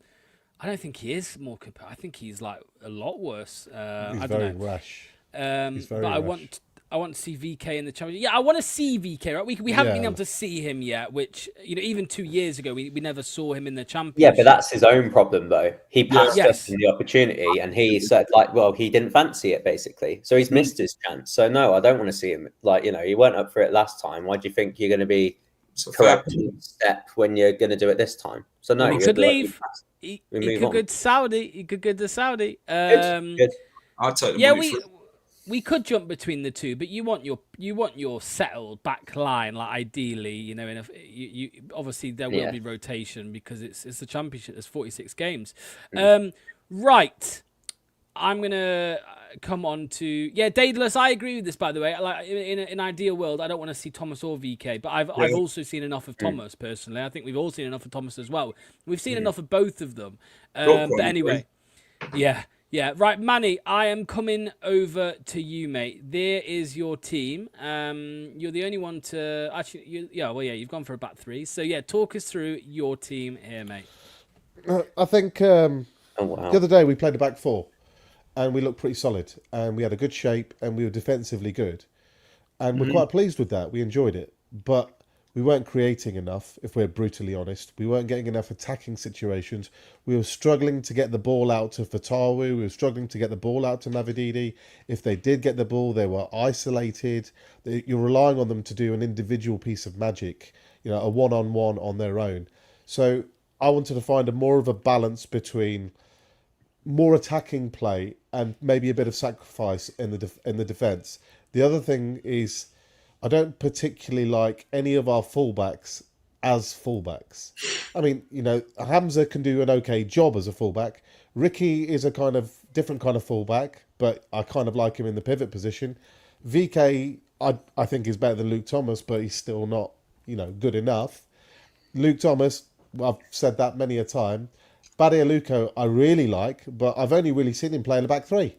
don't think he is more composed. I think he's like a lot worse. He's very rash. He's very rash. I want to see VK in the Championship. Yeah, I want to see VK. Right, we haven't been able to see him yet. Which even 2 years ago, we never saw him in the Championship. Yeah, but that's his own problem though. He passed us the opportunity, and he said he didn't fancy it basically, so he's missed his chance. So no, I don't want to see him. He weren't up for it last time. Why do you think you're going to be correcting step when you're going to do it this this? So no, he could leave. He could go to Saudi. He could go to Saudi. Good. I'd take the money for we could jump between the two, but you want your settled back line, like ideally, you obviously there will be rotation because it's the Championship. There's 46 games. Right. I'm gonna come on to Daedalus. I agree with this, by the way. Like in an ideal world, I don't want to see Thomas or VK, but I've also seen enough of Thomas personally. I think we've all seen enough of Thomas as well. We've seen enough of both of them. But anyway, yeah. Right, Manny, I am coming over to you, mate. There is your team. You're the only one to actually. You've gone for a back three. So talk us through your team here, mate. I think the other day we played a back four, and we looked pretty solid, and we had a good shape, and we were defensively good, and we're quite pleased with that. We enjoyed it, but we weren't creating enough, if we're brutally honest. We weren't getting enough attacking situations. We were struggling to get the ball out to Fatawu. We were struggling to get the ball out to Mavididi. If they did get the ball, they were isolated. You're relying on them to do an individual piece of magic, a one-on-one on their own. So I wanted to find more of a balance between more attacking play and maybe a bit of sacrifice in the defence. The other thing is, I don't particularly like any of our fullbacks as fullbacks. I mean, Hamza can do an okay job as a fullback, Ricky is a kind of different kind of fullback, but I kind of like him in the pivot position. VK, I think is better than Luke Thomas, but he's still not, good enough. Luke Thomas, I've said that many a time. Badialuko, I really like, but I've only really seen him play in the back three.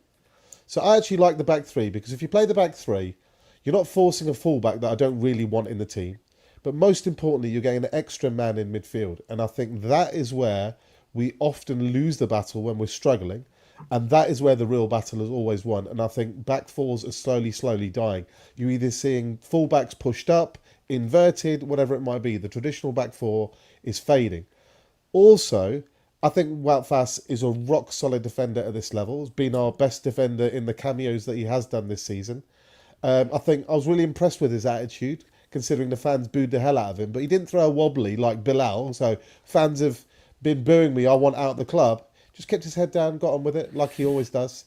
So I actually like the back three because if you play the back three, you're not forcing a fullback that I don't really want in the team. But most importantly, you're getting an extra man in midfield. And I think that is where we often lose the battle when we're struggling. And that is where the real battle is always won. And I think back fours are slowly dying. You're either seeing fullbacks pushed up, inverted, whatever it might be. The traditional back four is fading. Also, I think Wout Faes is a rock solid defender at this level. He's been our best defender in the cameos that he has done this season. I think I was really impressed with his attitude, considering the fans booed the hell out of him. But he didn't throw a wobbly like Bilal. So fans have been booing me, I want out of the club. Just kept his head down, got on with it, like he always does.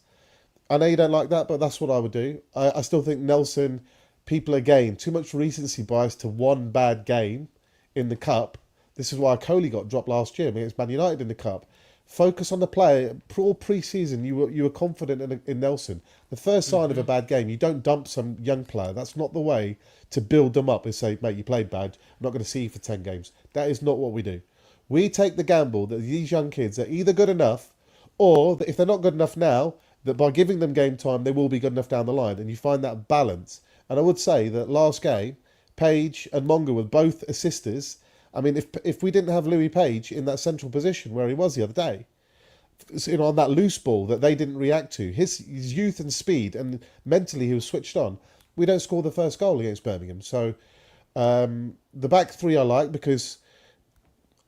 I know you don't like that, but that's what I would do. I still think Nelson, people again, too much recency bias to one bad game in the Cup. This is why Coley got dropped last year against Man United in the Cup. Focus on the player. All pre-season, you were confident in Nelson. The first sign of a bad game, you don't dump some young player. That's not the way to build them up and say, mate, you played bad. I'm not going to see you for 10 games. That is not what we do. We take the gamble that these young kids are either good enough or that if they're not good enough now, that by giving them game time, they will be good enough down the line. And you find that balance. And I would say that last game, Page and Monga were both assisters. I mean, if we didn't have Louis Page in that central position where he was the other day, on that loose ball that they didn't react to, his youth and speed, and mentally he was switched on, we don't score the first goal against Birmingham. So the back three I like because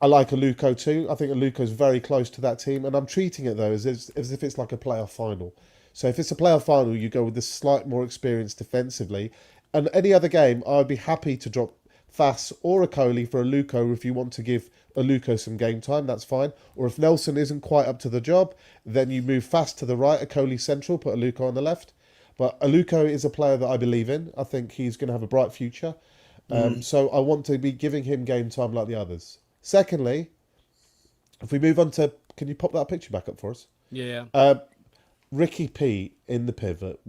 I like Aluko too. I think Aluko's very close to that team, and I'm treating it though as if it's like a playoff final. So if it's a playoff final, you go with the slight more experience defensively. And any other game, I'd be happy to drop Faes or a Coley for Aluko if you want to give Aluko some game time, that's fine. Or if Nelson isn't quite up to the job, then you move Faes to the right, a Coley central, put Aluko on the left. But Aluko is a player that I believe in. I think he's going to have a bright future. So I want to be giving him game time like the others. Secondly, if we move on to... Can you pop that picture back up for us? Yeah. Ricky P in the pivot.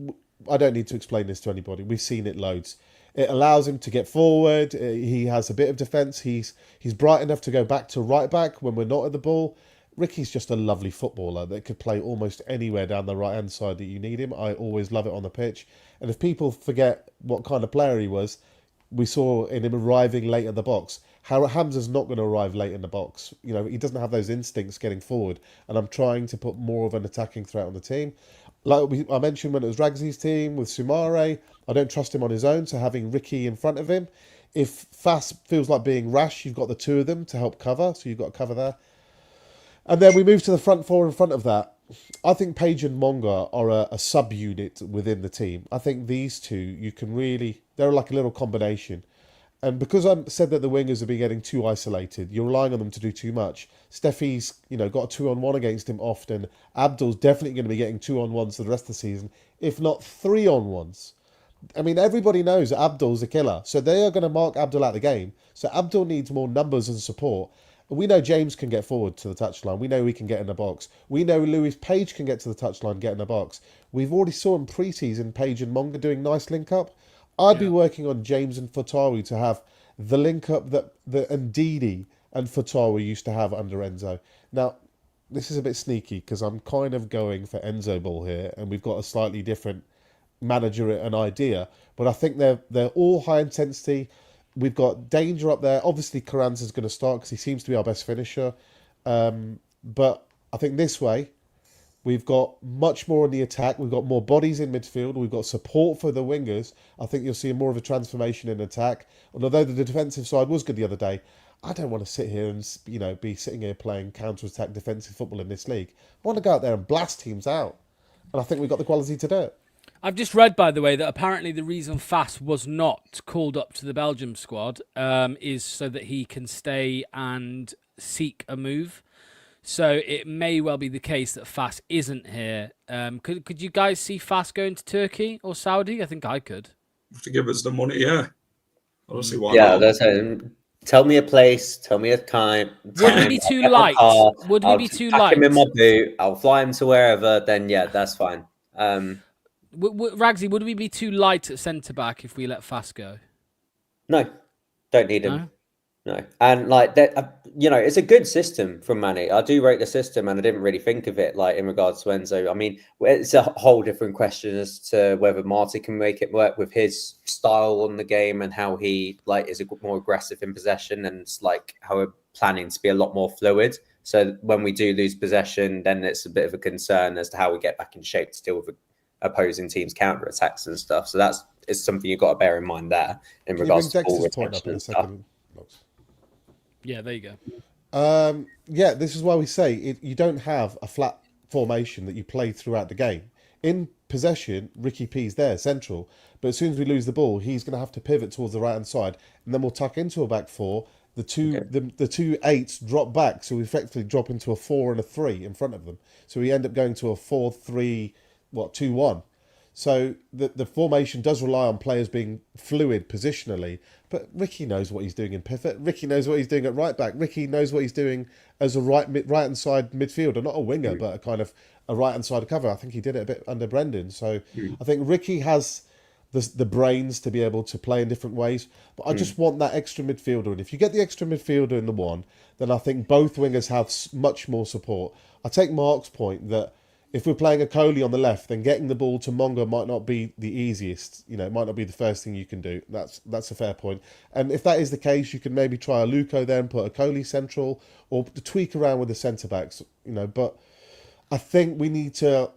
I don't need to explain this to anybody. We've seen it loads. It allows him to get forward. He has a bit of defence. He's bright enough to go back to right back when we're not at the ball. Ricky's just a lovely footballer that could play almost anywhere down the right-hand side that you need him. I always love it on the pitch. And if people forget what kind of player he was, we saw in him arriving late at the box. Hamza's not going to arrive late in the box. He doesn't have those instincts getting forward. And I'm trying to put more of an attacking threat on the team. Like I mentioned when it was Ragsy's team with Sumare, I don't trust him on his own, so having Ricky in front of him. If Faes feels like being rash, you've got the two of them to help cover, so you've got to cover there. And then we move to the front four in front of that. I think Page and Monga are a sub-unit within the team. I think these two, you can really... They're like a little combination. And because I said that the wingers have been getting too isolated, you're relying on them to do too much. Steffi's, got a 2-on-1 against him often. Abdul's definitely going to be getting 2-on-1s for the rest of the season, if not 3-on-1s. I mean, everybody knows that Abdul's a killer, so they are going to mark Abdul out of the game. So Abdul needs more numbers and support. And we know James can get forward to the touchline. We know he can get in the box. We know Louis Page can get to the touchline, get in the box. We've already saw in pre-season Page and Monga doing nice link-up. I'd be working on James and Fatawi to have the link-up that Ndidi and Fatawi used to have under Enzo. Now, this is a bit sneaky because I'm kind of going for Enzo ball here, and we've got a slightly different manager and idea. But I think they're all high intensity. We've got danger up there. Obviously, Carranza's going to start because he seems to be our best finisher. But I think this way, we've got much more on the attack. We've got more bodies in midfield. We've got support for the wingers. I think you'll see more of a transformation in attack. And although the defensive side was good the other day, I don't want to sit here and be sitting here playing counter-attack defensive football in this league. I want to go out there and blast teams out. And I think we've got the quality to do it. I've just read, by the way, that apparently the reason Faes was not called up to the Belgium squad is so that he can stay and seek a move. So it may well be the case that Faes isn't here. Could you guys see Faes going to Turkey or Saudi? I think I could. To give us the money, yeah. I don't see why Yeah, not. that's him. Tell me a place. Tell me a time. Would we be too I'll get my light? car, Would we I'll be just too chuck him in my light? boot. I'll fly him to wherever. Then yeah, that's fine. Ragsy, would we be too light at centre back if we let Fast go? No, don't need him. No? No, and like that, it's a good system from Manny. I do rate the system, and I didn't really think of it like in regards to Enzo. I mean, it's a whole different question as to whether Marty can make it work with his style on the game and how he like is more aggressive in possession, and like how we're planning to be a lot more fluid. So when we do lose possession, then it's a bit of a concern as to how we get back in shape to deal with opposing teams' counter attacks and stuff. So it's something you've got to bear in mind there in regards to ball retention and stuff. Yeah, there you go. Yeah, this is why we say you don't have a flat formation that you play throughout the game. In possession, Ricky P's there, central. But as soon as we lose the ball, he's going to have to pivot towards the right-hand side. And then we'll tuck into a back four. The two eights drop back, so we effectively drop into a 4 and a 3 in front of them. So we end up going to a 4-3, 2-1. So the formation does rely on players being fluid positionally, but Ricky knows what he's doing in pivot. Ricky knows what he's doing at right back. Ricky knows what he's doing as a right-hand side midfielder, not a winger, but a kind of a right-hand side cover. I think he did it a bit under Brendan. So I think Ricky has the brains to be able to play in different ways, but I just want that extra midfielder. And if you get the extra midfielder in the one, then I think both wingers have much more support. I take Mark's point that if we're playing a Coley on the left, then getting the ball to Monga might not be the easiest. It might not be the first thing you can do. That's a fair point. And if that is the case, you can maybe try a Luco then, put a Coley central, or tweak around with the centre backs. But I think we need to.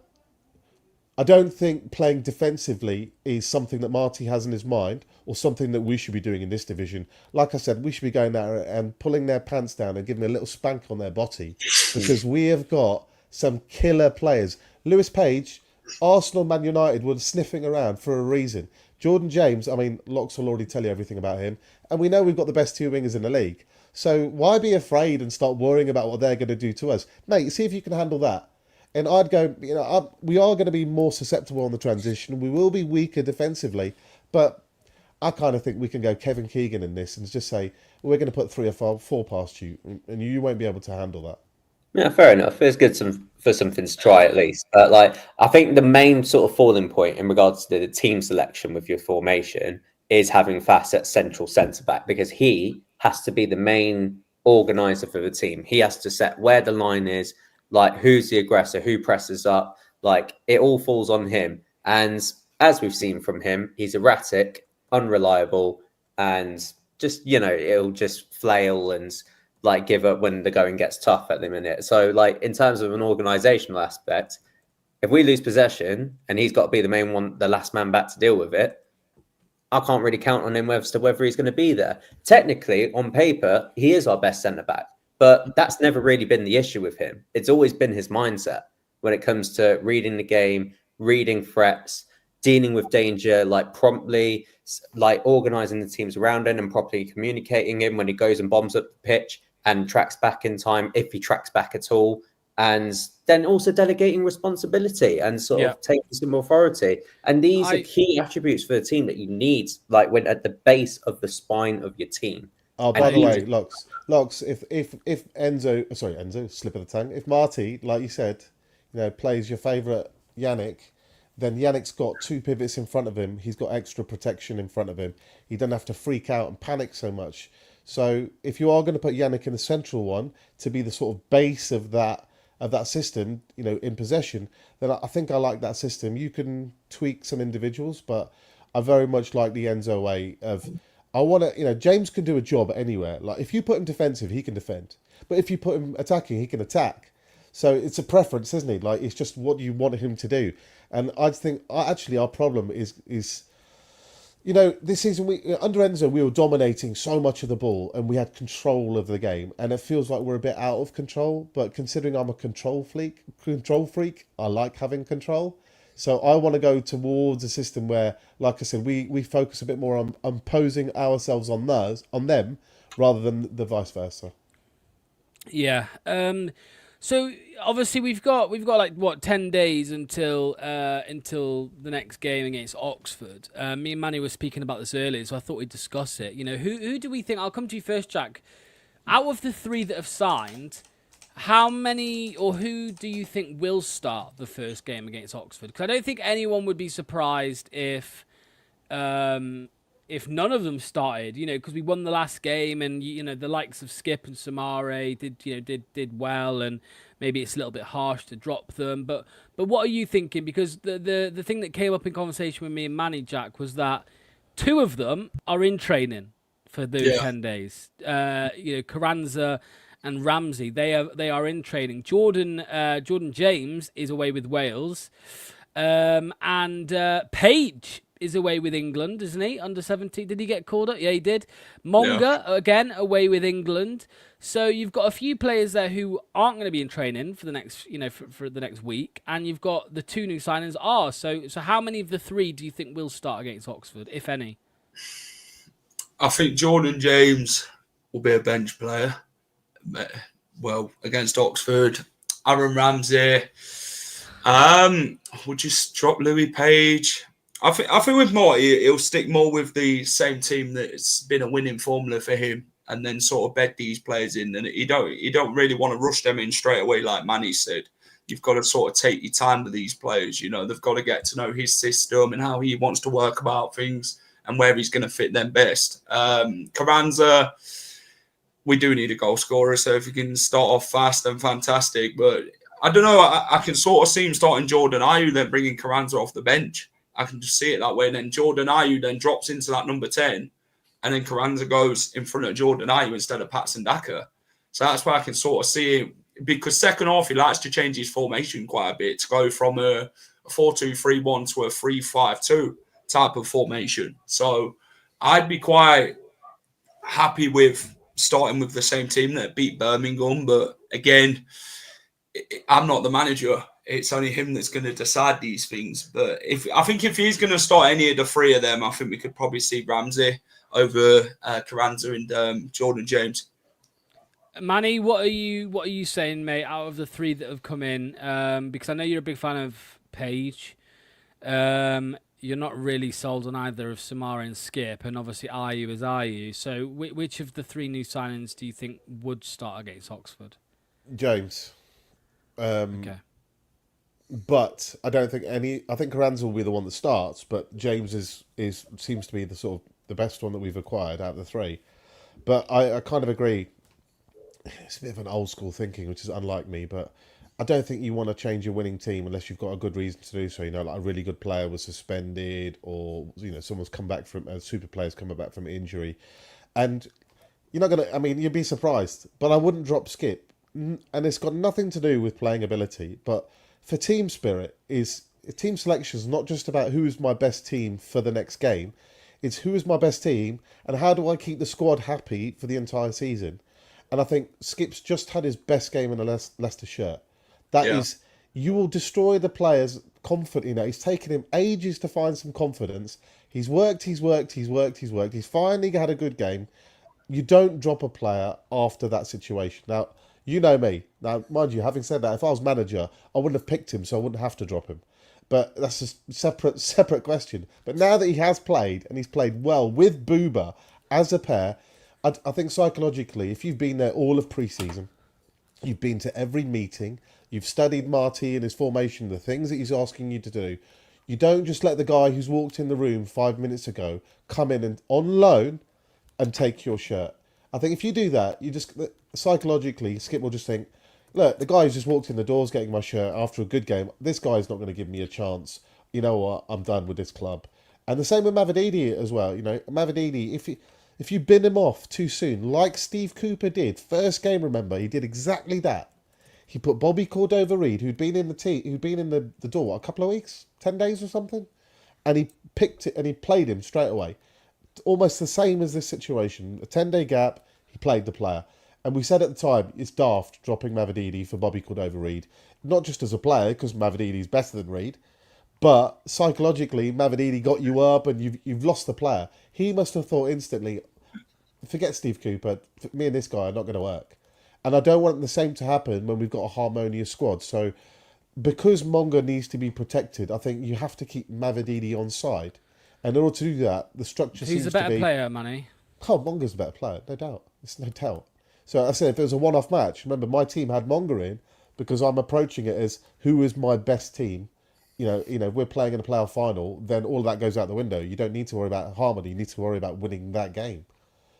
I don't think playing defensively is something that Marty has in his mind, or something that we should be doing in this division. Like I said, we should be going there and pulling their pants down and giving a little spank on their body, because we have got some killer players. Lewis Page, Arsenal, Man United were sniffing around for a reason. Jordan James, I mean, Locks will already tell you everything about him. And we know we've got the best two wingers in the league. So why be afraid and start worrying about what they're going to do to us? Mate, see if you can handle that. And I'd go, we are going to be more susceptible on the transition. We will be weaker defensively. But I kind of think we can go Kevin Keegan in this and just say, we're going to put 3 or 4 past you. And you won't be able to handle that. Yeah, fair enough. It's good for something to try at least. But I think the main sort of falling point in regards to the team selection with your formation is having Fast at central centre back, because he has to be the main organizer for the team. He has to set where the line is, like who's the aggressor, who presses up. Like it all falls on him. And as we've seen from him, he's erratic, unreliable, and just it'll just flail and give up when the going gets tough at the minute. So in terms of an organizational aspect, if we lose possession and he's got to be the main one, the last man back to deal with it, I can't really count on him as to whether he's going to be there. Technically, on paper, he is our best centre back, but that's never really been the issue with him. It's always been his mindset when it comes to reading the game, reading threats, dealing with danger, promptly, organising the teams around him and properly communicating him when he goes and bombs up the pitch and tracks back in time, if he tracks back at all, and then also delegating responsibility and sort of taking some authority. And these are key attributes for the team that you need, when at the base of the spine of your team. Oh, by the way, Locks, if Enzo, slip of the tongue, if Marty, like you said, plays your favourite Yannick, then Yannick's got 2 pivots in front of him. He's got extra protection in front of him. He doesn't have to freak out and panic so much. So if you are going to put Yannick in the central one to be the sort of base of that system, in possession, then I think I like that system. You can tweak some individuals, but I very much like the Enzo way of, I want to, James can do a job anywhere. If you put him defensive, he can defend. But if you put him attacking, he can attack. So it's a preference, isn't it? It's just what you want him to do. And I think actually our problem is this season under Enzo we were dominating so much of the ball and we had control of the game, and it feels like we're a bit out of control. But considering I'm a control freak, I like having control. So I want to go towards a system where, like I said, we focus a bit more on imposing ourselves on them rather than the vice versa. Yeah. So obviously we've got like what 10 days until the next game against Oxford. Me and Manny were speaking about this earlier, so I thought we'd discuss it. You know, who do we think? I'll come to you first, Jack. Out of the 3 that have signed, how many or who do you think will start the first game against Oxford? Because I don't think anyone would be surprised if none of them started, you know, because we won the last game, and you know the likes of Skip and Samare did well, and maybe it's a little bit harsh to drop them. But what are you thinking? Because the thing that came up in conversation with me and Manny, Jack, was that 2 of them are in training for those 10 days. You know, Carranza and Ramsey, they are in training. Jordan James is away with Wales, and Page is away with England, isn't he? Under 17. Did he get called up? Yeah, he did. Monga, again, away with England. So you've got a few players there who aren't going to be in training for the next, you know, for the next week. And you've got the 2 new signings are. So how many of the 3 do you think will start against Oxford, if any? I think Jordan James will be a bench player. Well, against Oxford. Aaron Ramsey. We'll just drop Louis Page. I think with Marty, he'll stick more with the same team that's been a winning formula for him, and then sort of bed these players in. And you don't really want to rush them in straight away, like Manny said. You've got to sort of take your time with these players. You know, they've got to get to know his system and how he wants to work about things and where he's going to fit them best. Carranza, we do need a goal scorer, so if he can start off fast, then fantastic. But I don't know. I can sort of see him starting Jordan Ayew, then bringing Carranza off the bench. I can just see it that way. And then Jordan Ayew then drops into that number 10, and then Carranza goes in front of Jordan Ayew instead of Patson Daka. So that's why I can sort of see it. Because second half, he likes to change his formation quite a bit to go from a 4-2-3-1 to a 3-5-2 type of formation. So I'd be quite happy with starting with the same team that beat Birmingham. But again, I'm not the manager. It's only him that's going to decide these things. But I think if he's going to start any of the 3 of them, I think we could probably see Ramsey over Carranza and Jordan James. Manny, what are you saying, mate? Out of the 3 that have come in, because I know you're a big fan of Page. You're not really sold on either of Samara and Skip, and obviously Ayew is Ayew. So which of the 3 new signings do you think would start against Oxford? James. Okay. But I don't think any. I think Carranza will be the one that starts, but James seems to be the sort of the best one that we've acquired out of the 3. But I kind of agree. It's a bit of an old school thinking, which is unlike me. But I don't think you want to change your winning team unless you've got a good reason to do so. You know, like a really good player was suspended, or you know, someone's come back from a super player's coming back from injury, and you're not gonna. I mean, you'd be surprised, but I wouldn't drop Skip, and it's got nothing to do with playing ability, but for team spirit, is team selection is not just about who is my best team for the next game. It's who is my best team and how do I keep the squad happy for the entire season. And I think Skip's just had his best game in a Leicester shirt. That is, you will destroy the players' confidence. You know, it's taken him ages to find some confidence. He's worked. He's finally had a good game. You don't drop a player after that situation. Now, you know me. Now, mind you, having said that, if I was manager, I wouldn't have picked him, so I wouldn't have to drop him. But that's a separate question. But now that he has played, and he's played well with Booba as a pair, I think psychologically, if you've been there all of pre-season, you've been to every meeting, you've studied Marty and his formation, the things that he's asking you to do, you don't just let the guy who's walked in the room 5 minutes ago come in and on loan and take your shirt. I think if you do that, you just psychologically, Skip will just think, look, the guy who's just walked in the doors getting my shirt after a good game, this guy's not going to give me a chance. You know what? I'm done with this club. And the same with Mavididi as well. You know, Mavididi, if you bin him off too soon, like Steve Cooper did, first game, remember, he did exactly that. He put Bobby Cordova-Reid, who'd been in the door, a couple of weeks, 10 days or something, and he picked it and he played him straight away. Almost the same as this situation. A 10-day gap, he played the player. And we said at the time, it's daft dropping Mavididi for Bobby Cordova-Reid. Not just as a player, because Mavididi's better than Reid, but psychologically, Mavididi got you up and you've lost the player. He must have thought instantly, forget Steve Cooper, me and this guy are not going to work. And I don't want the same to happen when we've got a harmonious squad. So because Monga needs to be protected, I think you have to keep Mavididi on side. And in order to do that, the structure seems Who's to a better be... player, Manny? Oh, Monga's a better player, no doubt. It's no doubt. So I said, if it was a one-off match, remember, my team had Monga in because I'm approaching it as who is my best team. If we're playing in a playoff final, then all of that goes out the window. You don't need to worry about harmony. You need to worry about winning that game.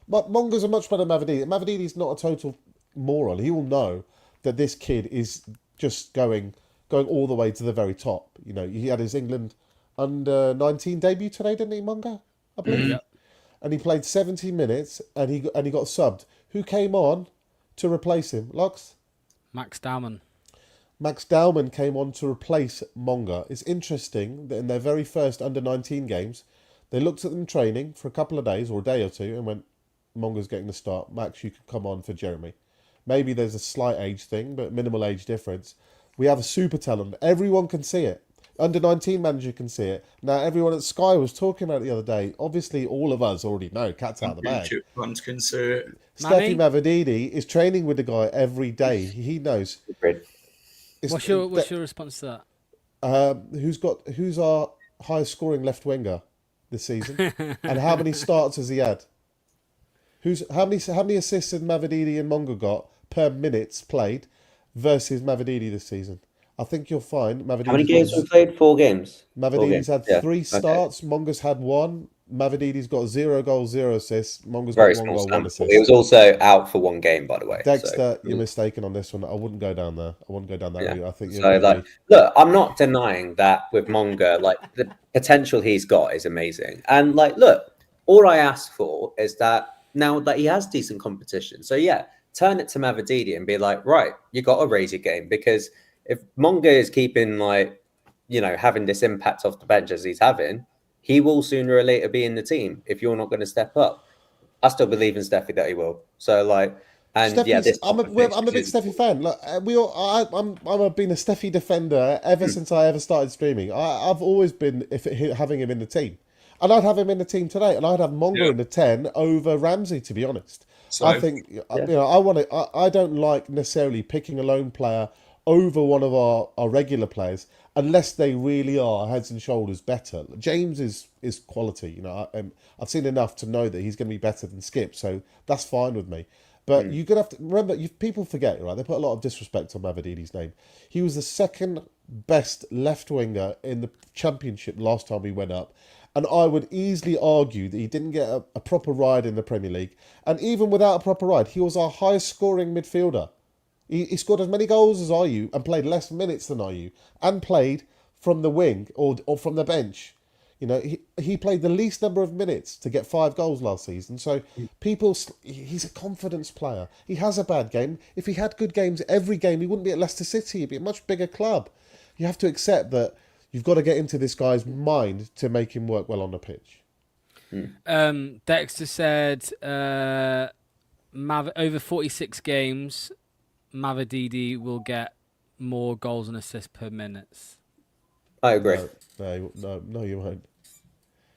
But Monga's a much better Mavididi. Mavididi's not a total moron. He will know that this kid is just going all the way to the very top. He had his England under-19 debut today, didn't he, Monga? I believe. Yep. And he played 70 minutes, and he got subbed. Who came on to replace him? Lux? Max Dowman. Max Dowman came on to replace Monga. It's interesting that in their very first under-19 games, they looked at them training for a couple of days or a day or two and went, Monga's getting the start. Max, you can come on for Jeremy. Maybe there's a slight age thing, but minimal age difference. We have a super talent. Everyone can see it. Under-19 manager can see it. Now, everyone at Sky was talking about it the other day. Obviously, all of us already know. Cat's out of the bag. YouTube fans can see it. Steffi Mavididi is training with the guy every day. He knows. What's your response to that? Who's our highest scoring left winger this season? And how many starts has he had? How many assists has Mavididi and Monga got per minutes played versus Mavididi this season? I think you'll find Mavididi. How many games have we played? 4 games. Mavididi's had 3 starts. Monga's had 1. Mavididi's got 0 goals, 0 assists. Monga's Very got 1 small goal, 1 sample. assist. He was also out for 1 game, by the way. Dexter, you're mistaken on this one. I wouldn't go down there. I wouldn't go down that route. I think look, I'm not denying that with Monga, the potential he's got is amazing. And look, all I ask for is that now that he has decent competition. So yeah, turn it to Mavididi and be like, right, you got to raise your game, because if Monga is keeping having this impact off the bench as he's having, he will sooner or later be in the team if you're not going to step up. I still believe in Steffi that he will. So I'm a big Steffi fan. I've been a Steffi defender ever since I ever started streaming. I've always been having him in the team, and I'd have him in the team today, and I'd have Monga in the 10 over Ramsey, to be honest. So, I think I don't like necessarily picking a lone player over one of our regular players unless they really are heads and shoulders better. James is quality. I've seen enough to know that he's going to be better than Skip, so that's fine with me. But you're going to have to remember, people forget, right? They put a lot of disrespect on Mavididi's name. He was the second best left winger in the championship last time we went up. And I would easily argue that he didn't get a proper ride in the Premier League. And even without a proper ride, he was our highest scoring midfielder. He scored as many goals as Ayew and played less minutes than Ayew, and played from the wing or from the bench. He played the least number of minutes to get 5 goals last season. So he's a confidence player. He has a bad game. If he had good games every game, he wouldn't be at Leicester City. He'd be a much bigger club. You have to accept that you've got to get into this guy's mind to make him work well on the pitch. Dexter said over 46 games, Mavididi will get more goals and assists per minute. I agree. No, you won't.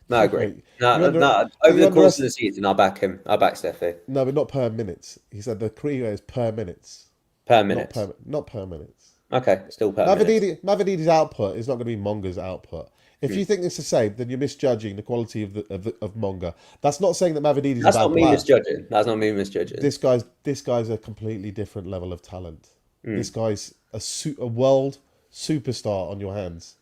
No, I agree. Over the course of the season, I'll back him. I'll back Steffi. No, but not per minutes. He said the career is per minutes. Per minutes. Not per minutes. Okay, still per minutes. Mavididi's output is not going to be Monga's output. If you think it's the same, then you're misjudging the quality of Monga. That's not saying that Mavididi's a bad player. That's not me misjudging. This guy's a completely different level of talent. This guy's a world superstar on your hands.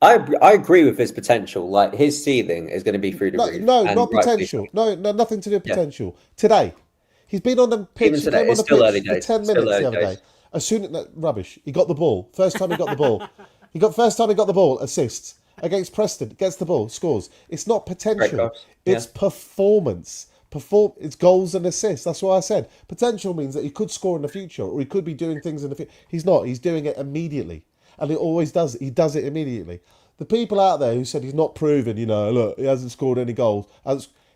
I agree with his potential. His ceiling is going to be through the roof. No, not potential. No, nothing to do with potential. Today, he's been on the pitch. He came on the pitch for 10 minutes the other day. As soon as rubbish, he got the ball. First time he got the ball. First time he got the ball, assists. Against Preston, gets the ball, scores. It's not potential. It's performance. It's goals and assists. That's what I said. Potential means that he could score in the future, or he could be doing things in the future. He's not. He's doing it immediately. And he always does. He does it immediately. The people out there who said he's not proven, look, he hasn't scored any goals.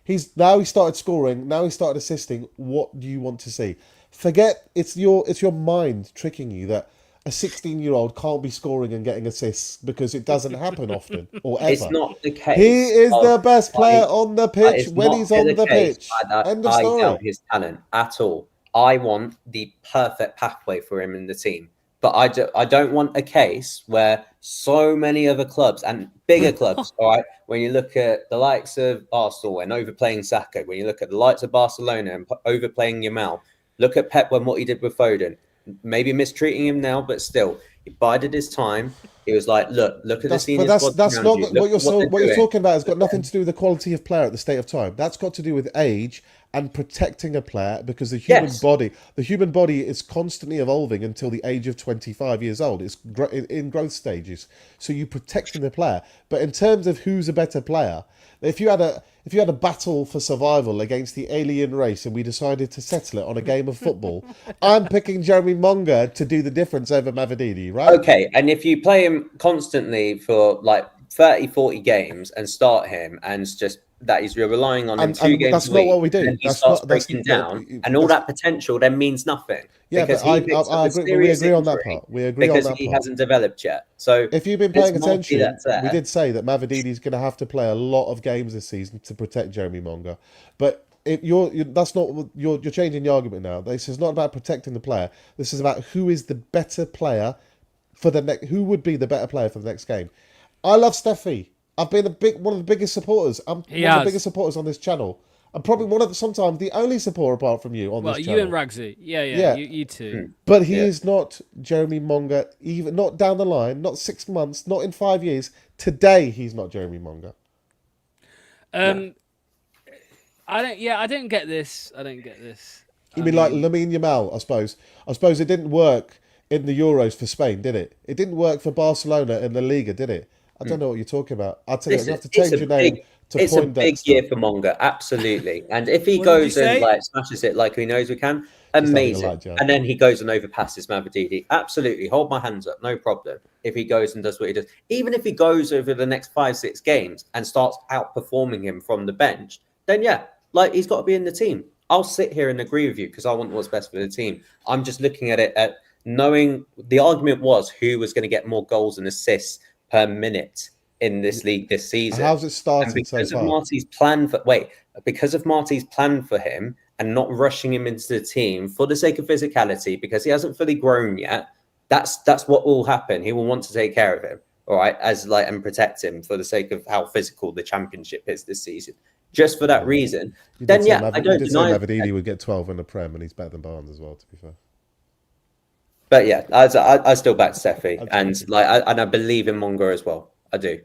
He started scoring. Now he started assisting. What do you want to see? Forget it's your mind tricking you that a 16-year-old can't be scoring and getting assists, because it doesn't happen often or ever. It's not the case. He is the best player on the pitch when he's on the pitch. End of story. I doubt his talent at all. I want the perfect pathway for him in the team. But I don't want a case where so many other clubs and bigger clubs, all right, when you look at the likes of Arsenal and overplaying Saka, when you look at the likes of Barcelona and overplaying Yamal, look at Pep and what he did with Foden. Maybe mistreating him now, but still, he bided his time. He was like, look at the senior squad That's around not you. what you're Doing. talking about. Has got nothing to do with the quality of player at the state of time. That's got to do with age and protecting a player, because the human body is constantly evolving until the age of 25 years old. It's in growth stages, so you protecting the player. But in terms of who's a better player, if you had a battle for survival against the alien race and we decided to settle it on a game of football, I'm picking Jeremy Monga to do the difference over Mavididi, right? Okay, and if you play him constantly for like 30, 40 games and start him and just that is you're relying on him 2 games that's a not week, what we do. and he starts breaking down, and all that potential then means nothing. Yeah, because but he picks up I a agree. But we serious agree on that injury part. We agree on because that he part. hasn't developed yet. So if you've been there's paying Marty attention, that's there. we did say that Mavididi's going to have to play a lot of games this season to protect Jeremy Monga. But if that's not you're changing the argument now. This is not about protecting the player. This is about who is the better player for the next. Who would be the better player for the next game? I love Steffi. I've been one of the biggest supporters. I'm one of the biggest supporters on this channel. I'm probably sometimes the only supporter apart from you on this channel. Well, you and Ragsy. Yeah. You two. But he is not Jeremy Monga, even not down the line, not 6 months, not in 5 years. Today, he's not Jeremy Monga. I don't get this. You mean like Lamine Yamal, I suppose. I suppose it didn't work in the Euros for Spain, did it? It didn't work for Barcelona in the Liga, did it? I don't know what you're talking about. I'll tell you, you have to change your name to It's a Point big Dexter. year for Monga, absolutely. And if he What did you goes and say? like smashes it like he knows we can, having a amazing. light joke. And then he goes and overpasses Mavididi, absolutely. Hold my hands up, no problem. If he goes and does what he does, even if he goes over the next 5-6 games and starts outperforming him from the bench, then yeah, like he's got to be in the team. I'll sit here and agree with you because I want what's best for the team. I'm just looking at it at knowing the argument was who was going to get more goals and assists per minute in this league this season. How's it started because so of far? because of Marty's plan for him and not rushing him into the team for the sake of physicality, because he hasn't fully grown yet, that's what will happen. He will want to take care of him, all right, and protect him for the sake of how physical the championship is this season. Just for that reason, I don't deny Mavididi would get 12 in the Prem, and he's better than Barnes as well, to be fair. But yeah, I still back Steffi, and I believe in Monga as well. I do.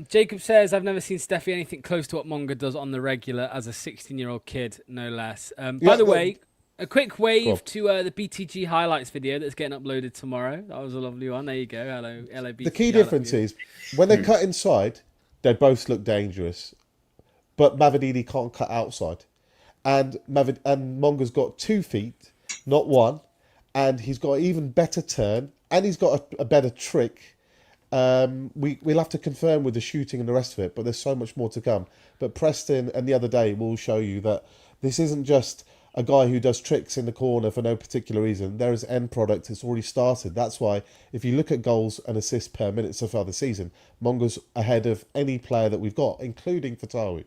Jacob says, I've never seen Steffi anything close to what Monga does on the regular as a 16-year-old kid, no less. By the way, a quick wave to the BTG highlights video that's getting uploaded tomorrow. That was a lovely one. There you go. Hello, BTG. The key difference is when they cut inside, they both look dangerous. But Mavididi can't cut outside. And Monga's got 2 feet, not one. And he's got an even better turn. And he's got a better trick. We'll have to confirm with the shooting and the rest of it, but there's so much more to come. But Preston and the other day will show you that this isn't just a guy who does tricks in the corner for no particular reason. There is end product. It's already started. That's why if you look at goals and assists per minute so far this season, Monga's ahead of any player that we've got, including Fatawi.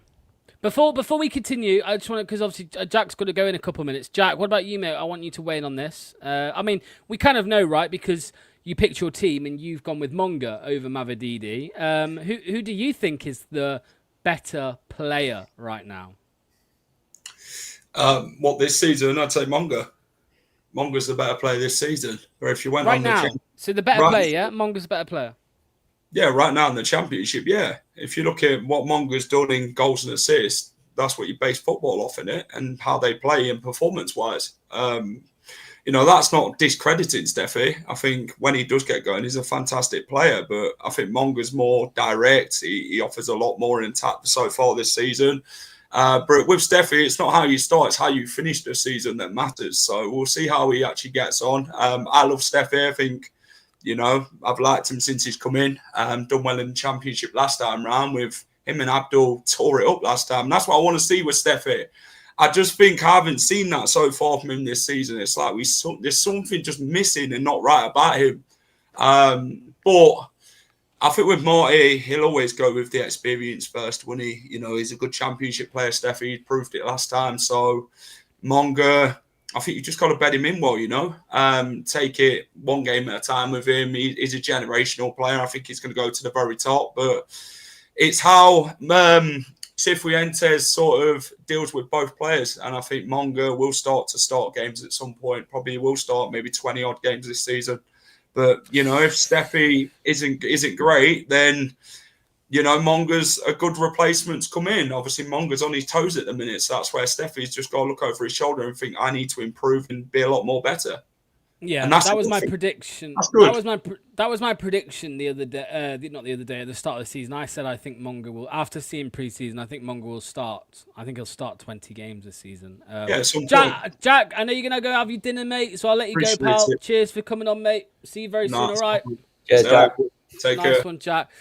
Before we continue, I just want to, because obviously Jack's got to go in a couple of minutes. Jack, what about you, mate? I want you to weigh in on this. I mean, we kind of know, right? Because you picked your team and you've gone with Monga over Mavididi. Who do you think is the better player right now? This season? I'd say Monga. Monga's the better player this season. Or if you went right on now, so the better player, yeah? Monga's the better player. Yeah, right now in the championship, yeah. If you look at what Monga's done in goals and assists, that's what you base football off in it, and how they play and performance-wise. That's not discrediting Steffi. I think when he does get going, he's a fantastic player, but I think Monga's more direct. He offers a lot more in attack so far this season. But with Steffi, it's not how you start, it's how you finish the season that matters. So we'll see how he actually gets on. I love Steffi. I think, I've liked him since he's come in. Done well in the championship last time round with him and Abdul tore it up last time. And that's what I want to see with Steffi. I just think I haven't seen that so far from him this season. It's like there's something just missing and not right about him. But I think with Marty, he'll always go with the experience first, won't he? He's a good championship player, Steffi. He proved it last time. So Monga, I think you just got to bed him in well, take it one game at a time with him. He's a generational player. I think he's going to go to the very top, but it's how Cifuentes sort of deals with both players. And I think Monga will start games at some point. Probably will start maybe 20 odd games this season. But, if Steffi isn't great, then, Monga's a good replacement to come in. Obviously, Monga's on his toes at the minute. So that's where Steffi's just got to look over his shoulder and think, I need to improve and be a lot more better. Yeah, and that was my prediction. That was my prediction the other day. Not the other day, at the start of the season. I said I think Monga will, after seeing preseason, I think Monga will start. I think he'll start 20 games this season. Jack, I know you're gonna go have your dinner, mate. So I'll let you go, pal. Cheers for coming on, mate. See you very soon. All right. Cheers, Jack. Take care. Nice one, Jack.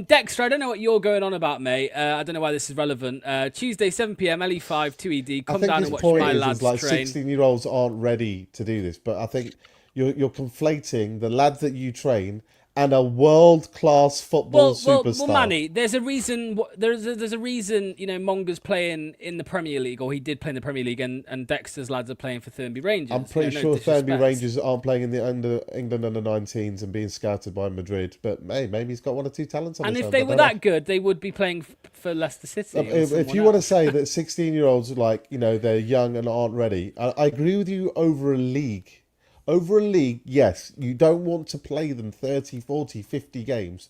Dexter, I don't know what you're going on about, mate. I don't know why this is relevant. Tuesday, 7 p.m, LE5, 2ED. Come down and watch my lads train. 16-year-olds aren't ready to do this, but I think you're conflating the lads that you train and a world-class football superstar. Well, Manny, there's a reason. There's a reason. Monga's playing in the Premier League, or he did play in the Premier League, and Dexter's lads are playing for Thurnby Rangers. I'm pretty sure Thurnby Rangers aren't playing in the England under-19s and being scouted by Madrid. But maybe he's got one or two talents on his hand. And if they were that good, they would be playing for Leicester City. If you want to say that 16-year-olds, they're young and aren't ready, I agree with you over a league. Over a league, yes, you don't want to play them 30, 40, 50 games.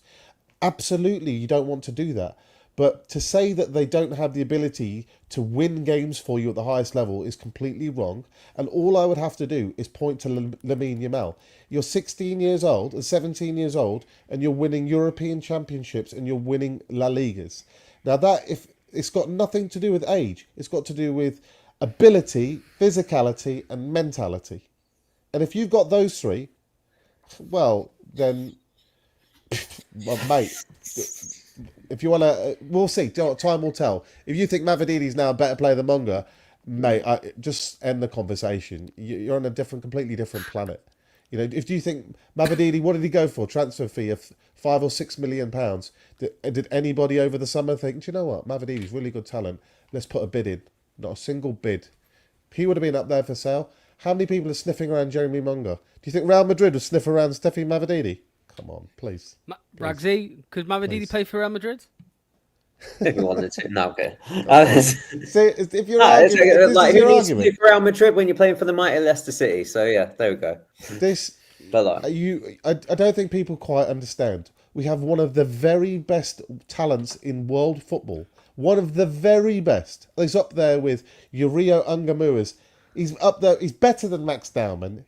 Absolutely, you don't want to do that. But to say that they don't have the ability to win games for you at the highest level is completely wrong. And all I would have to do is point to Lamine Yamal. You're 16 years old and 17 years old, and you're winning European championships and you're winning La Ligas. Now, it's got nothing to do with age. It's got to do with ability, physicality, and mentality. And if you've got those three, well, then, mate, if you want to, we'll see. Time will tell. If you think Mavididi's now a better player than Monga, mate, just end the conversation. You're on a completely different planet. If you think Mavididi, what did he go for? Transfer fee of £5 or £6 million. Did anybody over the summer think, do you know what? Mavididi's really good talent. Let's put a bid in. Not a single bid. He would have been up there for sale. How many people are sniffing around Jeremy Monga? Do you think Real Madrid would sniff around Steffi Mavididi? Come on, please. Ragsy, could Mavididi play for Real Madrid? If you wanted to, no, okay. See, if you're arguing, who needs to play for Real Madrid when you're playing for the mighty Leicester City? So yeah, there we go. I don't think people quite understand. We have one of the very best talents in world football. One of the very best. He's up there with Yurio Ungamuas. He's up there. He's better than Max Dowman.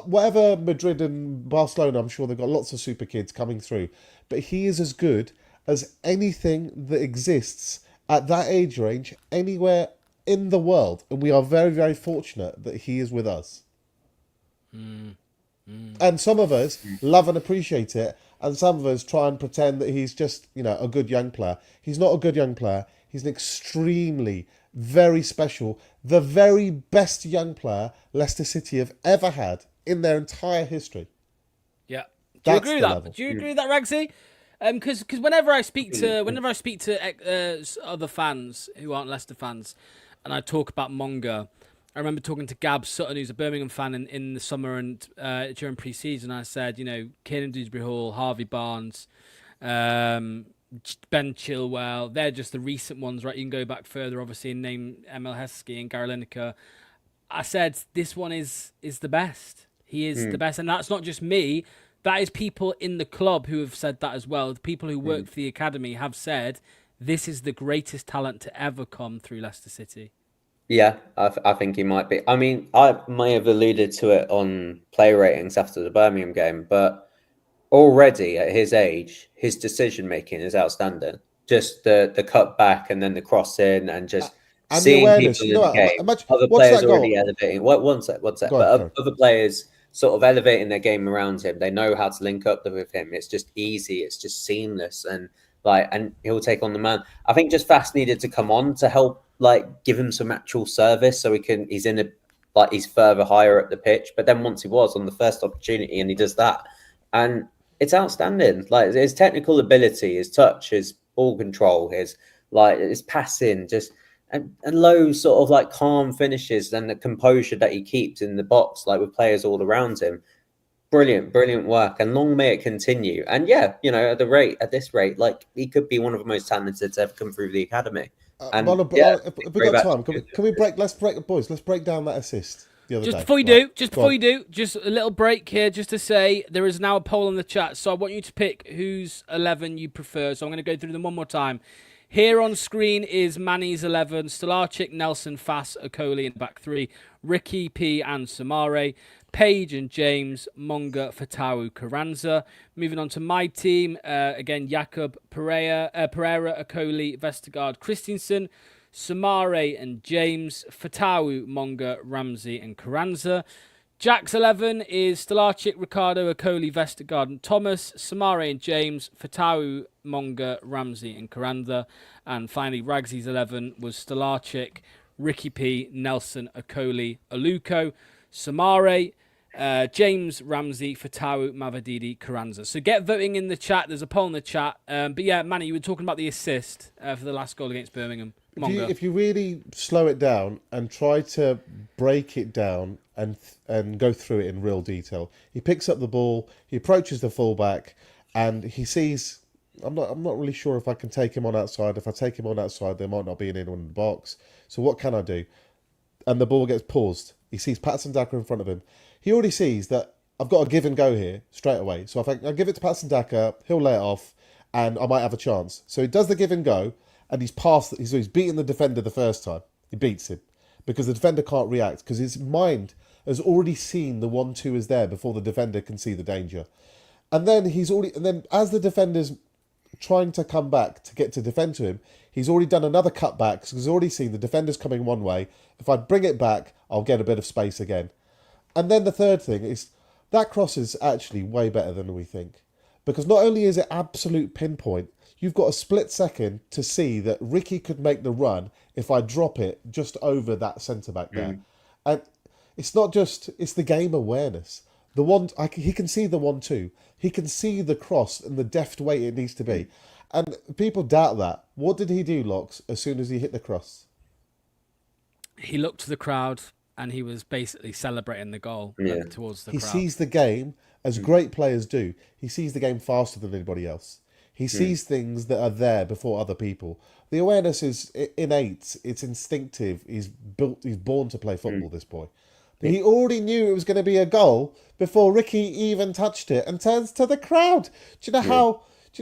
Whatever Madrid and Barcelona, I'm sure they've got lots of super kids coming through. But he is as good as anything that exists at that age range anywhere in the world. And we are very, very fortunate that he is with us. And some of us love and appreciate it. And some of us try and pretend that he's just, a good young player. He's not a good young player. He's an extremely, very special, the very best young player Leicester City have ever had in their entire history. Yeah. Do you agree with that? Do you agree with that, Ragsy? Because whenever I speak to other fans who aren't Leicester fans, and I talk about Monga, I remember talking to Gab Sutton, who's a Birmingham fan, in the summer and during pre-season. I said, Kiernan Dewsbury Hall, Harvey Barnes, Ben Chilwell, they're just the recent ones, right? You can go back further, obviously, and name Emil Heskey and Gary Lineker. I said, this one is the best. He is the best. And that's not just me. That is people in the club who have said that as well. The people who work for the academy have said, this is the greatest talent to ever come through Leicester City. Yeah, I think he might be. I mean, I may have alluded to it on play ratings after the Birmingham game, but already at his age, his decision making is outstanding. Just the cut back and then the cross in and just seeing people in the game. Other players already elevating. One sec. Other players sort of elevating their game around him. They know how to link up with him. It's just easy. It's just seamless, and he'll take on the man. I think just Fast needed to come on to help, give him some actual service so he's in he's further higher up the pitch. But then once he was on the first opportunity and he does that, and it's outstanding. His technical ability, his touch, his ball control, his passing, and low sort of like calm finishes and the composure that he keeps in the box, like with players all around him. Brilliant work, and long may it continue. And yeah, at this rate, like he could be one of the most talented to ever come through the academy. And if we got time, can we break? Let's break down that assist the other day. Before you do, just a little break here, just to say there is now a poll in the chat. So I want you to pick whose 11 you prefer. So I'm going to go through them one more time. Here on screen is Manny's 11, Stolarczyk, Nelson, Fass, Okoli in back three, Ricky, P and Samare, Page and James, Monga, Fatawu, Carranza. Moving on to my team, again, Jakob, Pereira, Okoli, Vestergaard, Christensen, Samare and James, Fatawu, Monga, Ramsey and Carranza. Jack's 11 is Stolarczyk, Ricardo, Okoli, Vestergaard and Thomas, Samare and James, Fatawu, Monga, Ramsey and Carranza. And finally, Ragsy's 11 was Stolarczyk, Ricky P, Nelson, Okoli, Aluko, Samare, James, Ramsey, Fatawu, Mavididi, Carranza. So get voting in the chat. There's a poll in the chat. But yeah, Manny, you were talking about the assist for the last goal against Birmingham. If you really slow it down and try to break it down and go through it in real detail, he picks up the ball, he approaches the fullback, and he sees. I'm not really sure if I can take him on outside. If I take him on outside, there might not be anyone in the box. So what can I do? And the ball gets paused. He sees Patson Daka in front of him. He already sees that I've got a give and go here straight away. So if I give it to Patson Daka, he'll lay it off, and I might have a chance. So he does the give and go, and he's beaten the defender the first time. He beats him because the defender can't react because his mind has already seen the 1-2 is there before the defender can see the danger. And then as the defender's trying to come back to get to defend to him, he's already done another cutback because he's already seen the defender's coming one way. If I bring it back, I'll get a bit of space again. And then the third thing is that cross is actually way better than we think. Because not only is it absolute pinpoint, you've got a split second to see that Ricky could make the run if I drop it just over that centre-back there. And it's not just, it's the game awareness. He can see the 1-2. He can see the cross and the deft way it needs to be. And people doubt that. What did he do, Locks, as soon as he hit the cross? He looked to the crowd and he was basically celebrating the goal towards the crowd. He sees the game, as great players do, he sees the game faster than anybody else. He sees things that are there before other people. The awareness is innate. It's instinctive. He's born to play football, this boy. He already knew it was going to be a goal before Ricky even touched it and turns to the crowd. Do you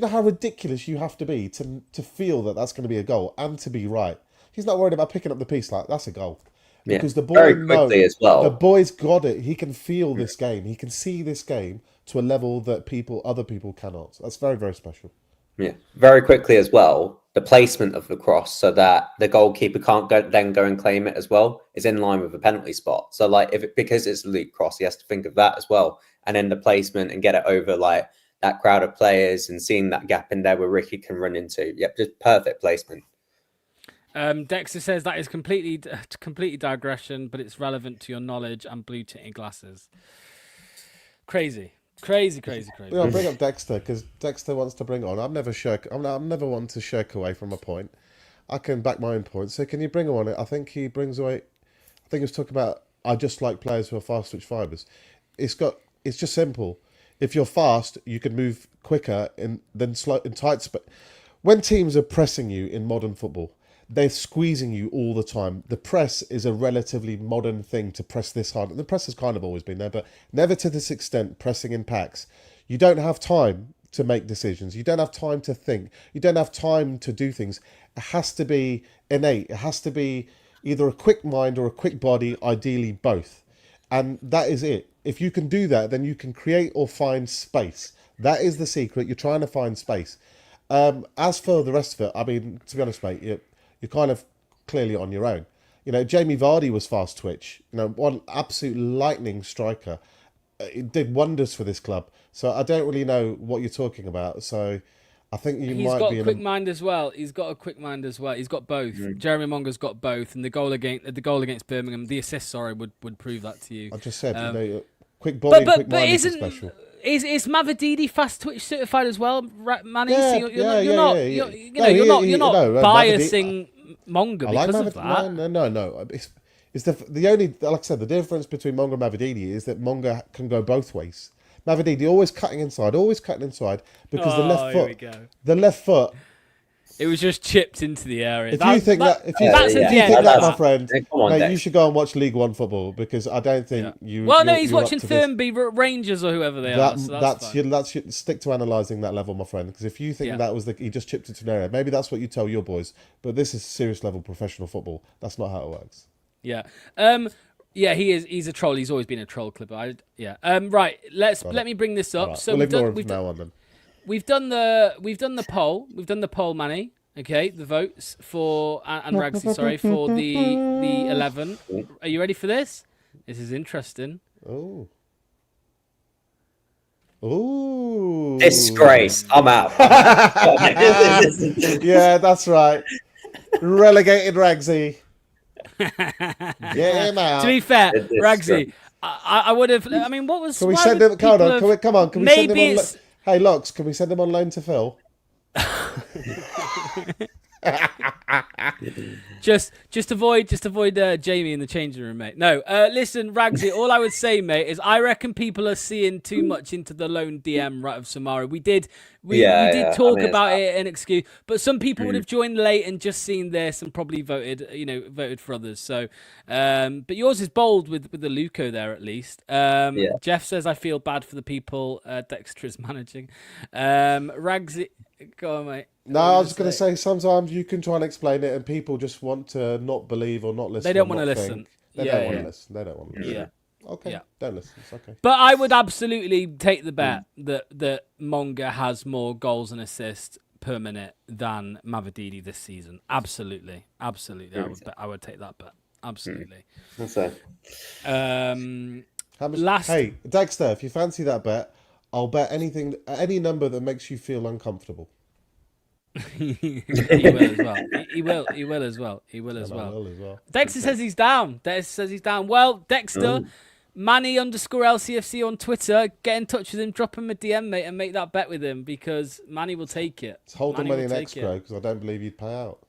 know how ridiculous you have to be to feel that that's going to be a goal and to be right? He's not worried about picking up the piece like that's a goal. Because the boy very quickly as well. The boy's got it. He can feel this game. He can see this game to a level that other people cannot. So that's very, very special. Yeah, very quickly as well. The placement of the cross so that the goalkeeper can't then go and claim it as well is in line with the penalty spot. So like because it's a loop cross, he has to think of that as well. And then the placement and get it over like that crowd of players and seeing that gap in there where Ricky can run into. Yep, just perfect placement. Dexter says that is completely digression, but it's relevant to your knowledge and blue tinted glasses. Crazy. I'll bring up Dexter because Dexter wants to bring on. I'm never one to shirk away from a point. I can back my own point. So can you bring on it? I think he brings away. I think he was talking about. I just like players who are fast switch fibers. It's just simple. If you're fast, you can move quicker than slow in tight. But when teams are pressing you in modern football, they're squeezing you all the time. The press is a relatively modern thing to press this hard. And the press has kind of always been there, but never to this extent, pressing in packs. You don't have time to make decisions. You don't have time to think. You don't have time to do things. It has to be innate. It has to be either a quick mind or a quick body, ideally both. And that is it. If you can do that, then you can create or find space. That is the secret. You're trying to find space. As for the rest of it, I mean, to be honest, mate, you're kind of clearly on your own. You know, Jamie Vardy was fast twitch. You know, one absolute lightning striker. It did wonders for this club. So I don't really know what you're talking about. So I think he's got a quick mind as well. He's got both. Jeremy Monga's got both, and the goal against Birmingham, the assist, would prove that to you. I just said, quick body, quick mind is special. Is Mavididi fast twitch certified as well, Manny? Yeah, You're not biasing Monga I like because of that. No. It's the only, like I said, the difference between Monga and Mavididi is that Monga can go both ways. Mavididi always cutting inside because Here we go. the left foot. It was just chipped into the area. If you think that, my friend, come on, mate, Dex. you should go and watch League One football because I don't think you. Well, no, you're- he's you're watching up to this. Thurnby Rangers or whoever they are. So that's fine. Stick to analysing that level, my friend. Because if you think that was he just chipped it to an area, maybe that's what you tell your boys. But this is serious level professional football. That's not how it works. Yeah. Yeah, he is. He's a troll. He's always been a troll, Clipper. Right. Let me bring this up. Right. So we'll ignore him from now on then. We've done the poll. We've done the poll, Manny. Okay, the votes for and Ragsy, sorry, for the 11. Are you ready for this? This is interesting. Oh. Ooh. Disgrace. I'm out. Yeah, that's right. Relegated Ragsy. Get him out. To be fair, Ragsy, I would have. I mean, what was? Can we send him? Come on. Can we send him on? Hey, Locks, can we send him on loan to Phil? just avoid Jamie in the changing room, mate. No, listen, Ragsy. All I would say, mate, is I reckon people are seeing too much into the lone DM right of Samara. We did talk about it and excuse, but some people would have joined late and just seen this and probably voted for others. So, but yours is bold with the Luco there at least. Jeff says I feel bad for the people Dexter is managing. Ragsy, go on, mate. No, I was just going to say, sometimes you can try and explain it and people just want to not believe or not listen. They don't want to listen. They don't want to listen. They don't want to listen. Yeah. Okay, don't listen. It's okay. But I would absolutely take the bet that Monga has more goals and assists per minute than Mavididi this season. Absolutely. I would take that bet. Absolutely. That's it. How much? Hey, Dexter, if you fancy that bet, I'll bet any number that makes you feel uncomfortable. He will as well. Dexter says he's down. Well, Dexter, Manny _LCFC on Twitter, get in touch with him, drop him a DM, mate, and make that bet with him because Manny will take it. It's holding money in escrow because I don't believe you'd pay out.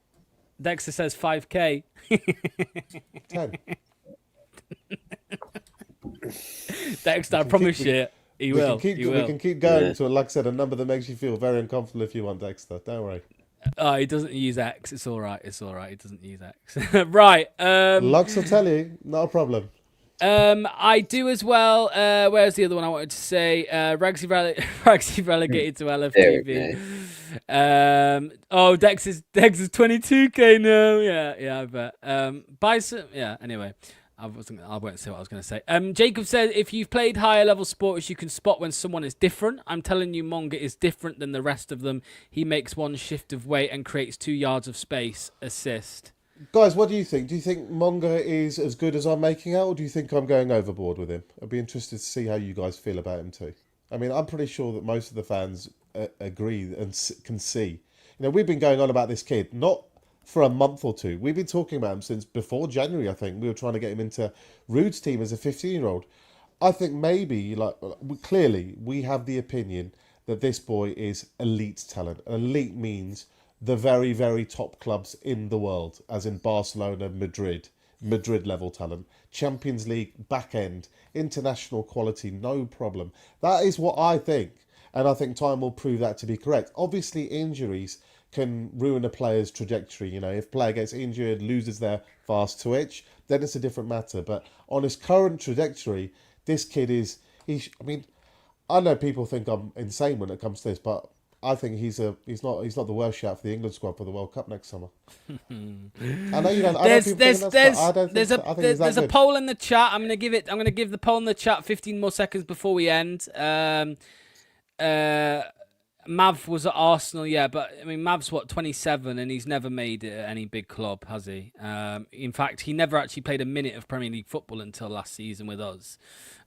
Dexter says 5k. 10. Dexter, I promise you. We can keep going to, like I said, a number that makes you feel very uncomfortable if you want, Dexter. Don't worry. Oh, he doesn't use X. It's all right. He doesn't use X. Right. Lux will tell you. Not a problem. I do as well. Where's the other one I wanted to say? Ragsy relegated to LFTV. Dex's 22k now. Yeah, I bet. Buy some. Yeah. Anyway. I won't say what I was going to say. Jacob said, if you've played higher level sports, you can spot when someone is different. I'm telling you, Monga is different than the rest of them. He makes one shift of weight and creates 2 yards of space. Assist. Guys, what do you think? Do you think Monga is as good as I'm making out, or do you think I'm going overboard with him? I'd be interested to see how you guys feel about him too. I mean, I'm pretty sure that most of the fans agree and can see. We've been going on about this kid, not for a month or two. We've been talking about him since before January, I think. We were trying to get him into Rude's team as a 15-year-old. I think maybe, clearly, we have the opinion that this boy is elite talent. Elite means the very, very top clubs in the world, as in Barcelona, Madrid level talent, Champions League, back end, international quality, no problem. That is what I think. And I think time will prove that to be correct. Obviously, injuries can ruin a player's trajectory. If a player gets injured, loses their fast twitch, then it's a different matter. But on his current trajectory, this kid I know people think I'm insane when it comes to this, but I think he's not the worst shout for the England squad for the World Cup next summer. I know you don't. There's a poll in the chat. I'm gonna give the poll in the chat 15 more seconds before we end. Mav was at Arsenal, but I mean, Mav's 27 and he's never made it at any big club, has he? In fact, he never actually played a minute of Premier League football until last season with us.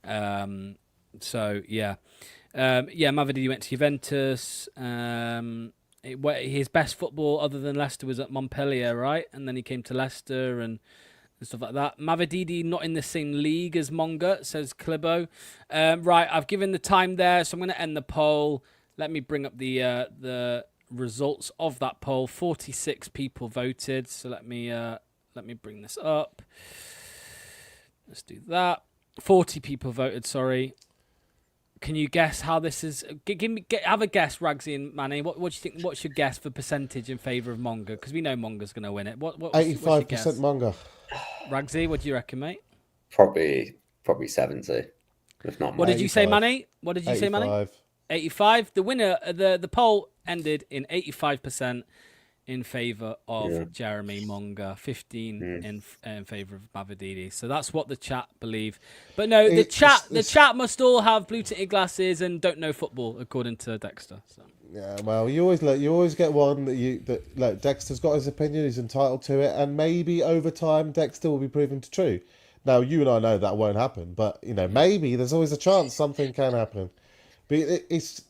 Mavididi went to Juventus. His best football other than Leicester was at Montpellier, right? And then he came to Leicester and stuff like that. Mavididi not in the same league as Monga, says Clibbo. Right, I've given the time there, so I'm going to end the poll. Let me bring up the results of that poll. 46 people voted. So let me bring this up. Let's do that. 40 people voted. Sorry. Can you guess how this is? Have a guess, Ragsy and Manny. What do you think? What's your guess for percentage in favour of Monga? Because we know Monga's going to win it. What's 85% Monga. Ragsy, what do you reckon, mate? Probably 70, if not more. What did you say, Manny? What did you say, Manny? 85. The winner, the poll ended in 85% in favour of Jeremy Monga, 15 in favour of Mavididi. So that's what the chat believe. But no, the chat must all have blue tinted glasses and don't know football, according to Dexter. So. Yeah, well, you always get one that Dexter's got his opinion, he's entitled to it, and maybe over time Dexter will be proven to true. Now you and I know that won't happen, but maybe there's always a chance something can happen. But it's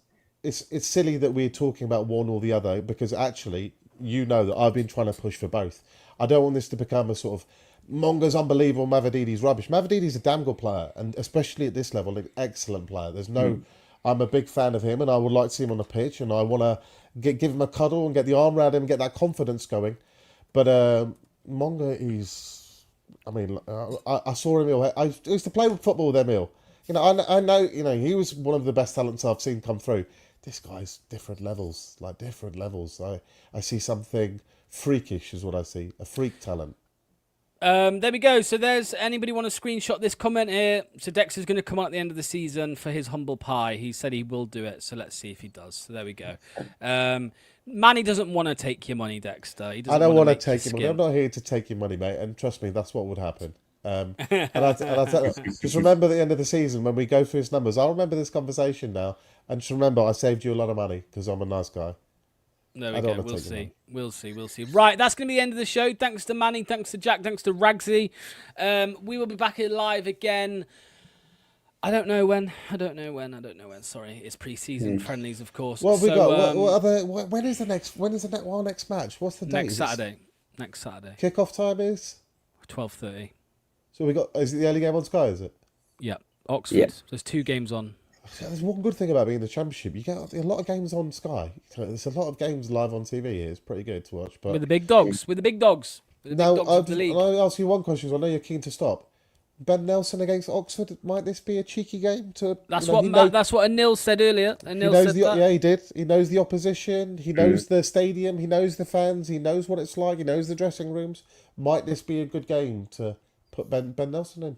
silly that we're talking about one or the other, because actually, that I've been trying to push for both. I don't want this to become a sort of Monga's unbelievable, Mavididi's rubbish. Mavididi's a damn good player, and especially at this level, an excellent player. I'm a big fan of him, and I would like to see him on the pitch, and I want to give him a cuddle and get the arm around him and get that confidence going. But Monga is, I saw Emil. I used to play football with Emil. I know, he was one of the best talents I've seen come through. This guy's different levels. I see something freakish is what I see. A freak talent. There we go. So there's anybody want to screenshot this comment here? So Dexter's going to come on at the end of the season for his humble pie. He said he will do it. So let's see if he does. So there we go. Manny doesn't want to take your money, Dexter. I don't want to take your money. I'm not here to take your money, mate. And trust me, that's what would happen. Just remember the end of the season when we go through his numbers. I'll remember this conversation now. And just remember, I saved you a lot of money because I'm a nice guy. There we go. We'll see. Right, that's going to be the end of the show. Thanks to Manny, thanks to Jack, thanks to Ragsy. We will be back live again. I don't know when. Sorry, it's pre-season friendlies, of course. Well, when is our next match? What's the date? Next Saturday. Kickoff time is 12:30. So is it the early game on Sky? Is it? Yeah, Oxford. Yeah. There's 2 games on. There's one good thing about being in the Championship. You get a lot of games on Sky. There's a lot of games live on TV here. It's pretty good to watch. But with the big dogs. Now, I'll ask you one question. I know you're keen to stop. Ben Nelson against Oxford. Might this be a cheeky game? That's what Anil said earlier. Yeah, he did. He knows the opposition. He knows the stadium. He knows the fans. He knows what it's like. He knows the dressing rooms. Might this be a good game to put Ben Nelson in?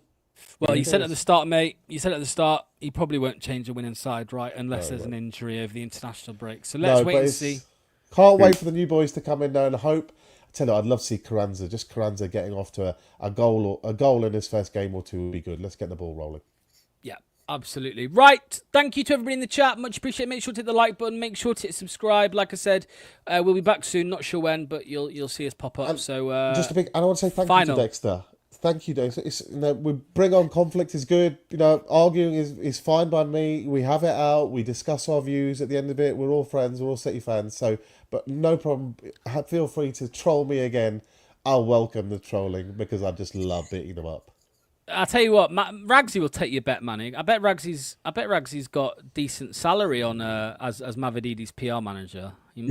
Well, you said at the start, mate. You said at the start he probably won't change the winning side, right? Unless there's an injury over the international break. So let's wait and see. Can't wait for the new boys to come in there and hope. I tell you, I'd love to see Carranza. Just Carranza getting off to a goal in his first game or two would be good. Let's get the ball rolling. Yeah, absolutely. Right. Thank you to everybody in the chat. Much appreciated. Make sure to hit the like button. Make sure to hit subscribe. Like I said, we'll be back soon. Not sure when, but you'll see us pop up. So just a big. And I want to say thank you to Dexter. Thank you, Dexter. We bring on conflict is good. Arguing is fine by me. We have it out. We discuss our views. At the end of it, we're all friends. We're all City fans. So, but no problem. Feel free to troll me again. I'll welcome the trolling because I just love beating them up. I'll tell you what, Ragsy will take your bet, Manny. I bet Ragsy's got decent salary on as Mavididi's PR manager. He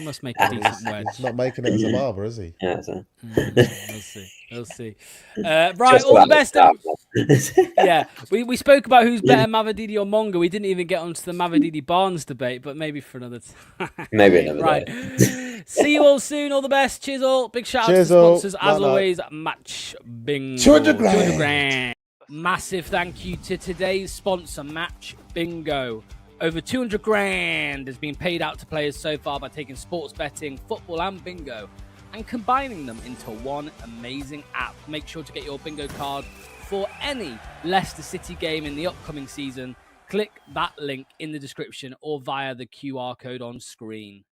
must make a decent wedge. He's not making it as a barber, is he? Yeah, so. We'll see. Right, all the best. Yeah, we spoke about who's better, Mavididi or Monga. We didn't even get onto the Mavididi Barnes debate, but maybe for another time. Maybe another right. day. See you all soon. All the best. Cheers all. Big shout out to the sponsors as always. Match Bingo. 200 grand. Massive thank you to today's sponsor, Match Bingo. Over 200 grand has been paid out to players so far by taking sports betting, football and bingo and combining them into one amazing app. Make sure to get your bingo card for any Leicester City game in the upcoming season. Click that link in the description or via the QR code on screen.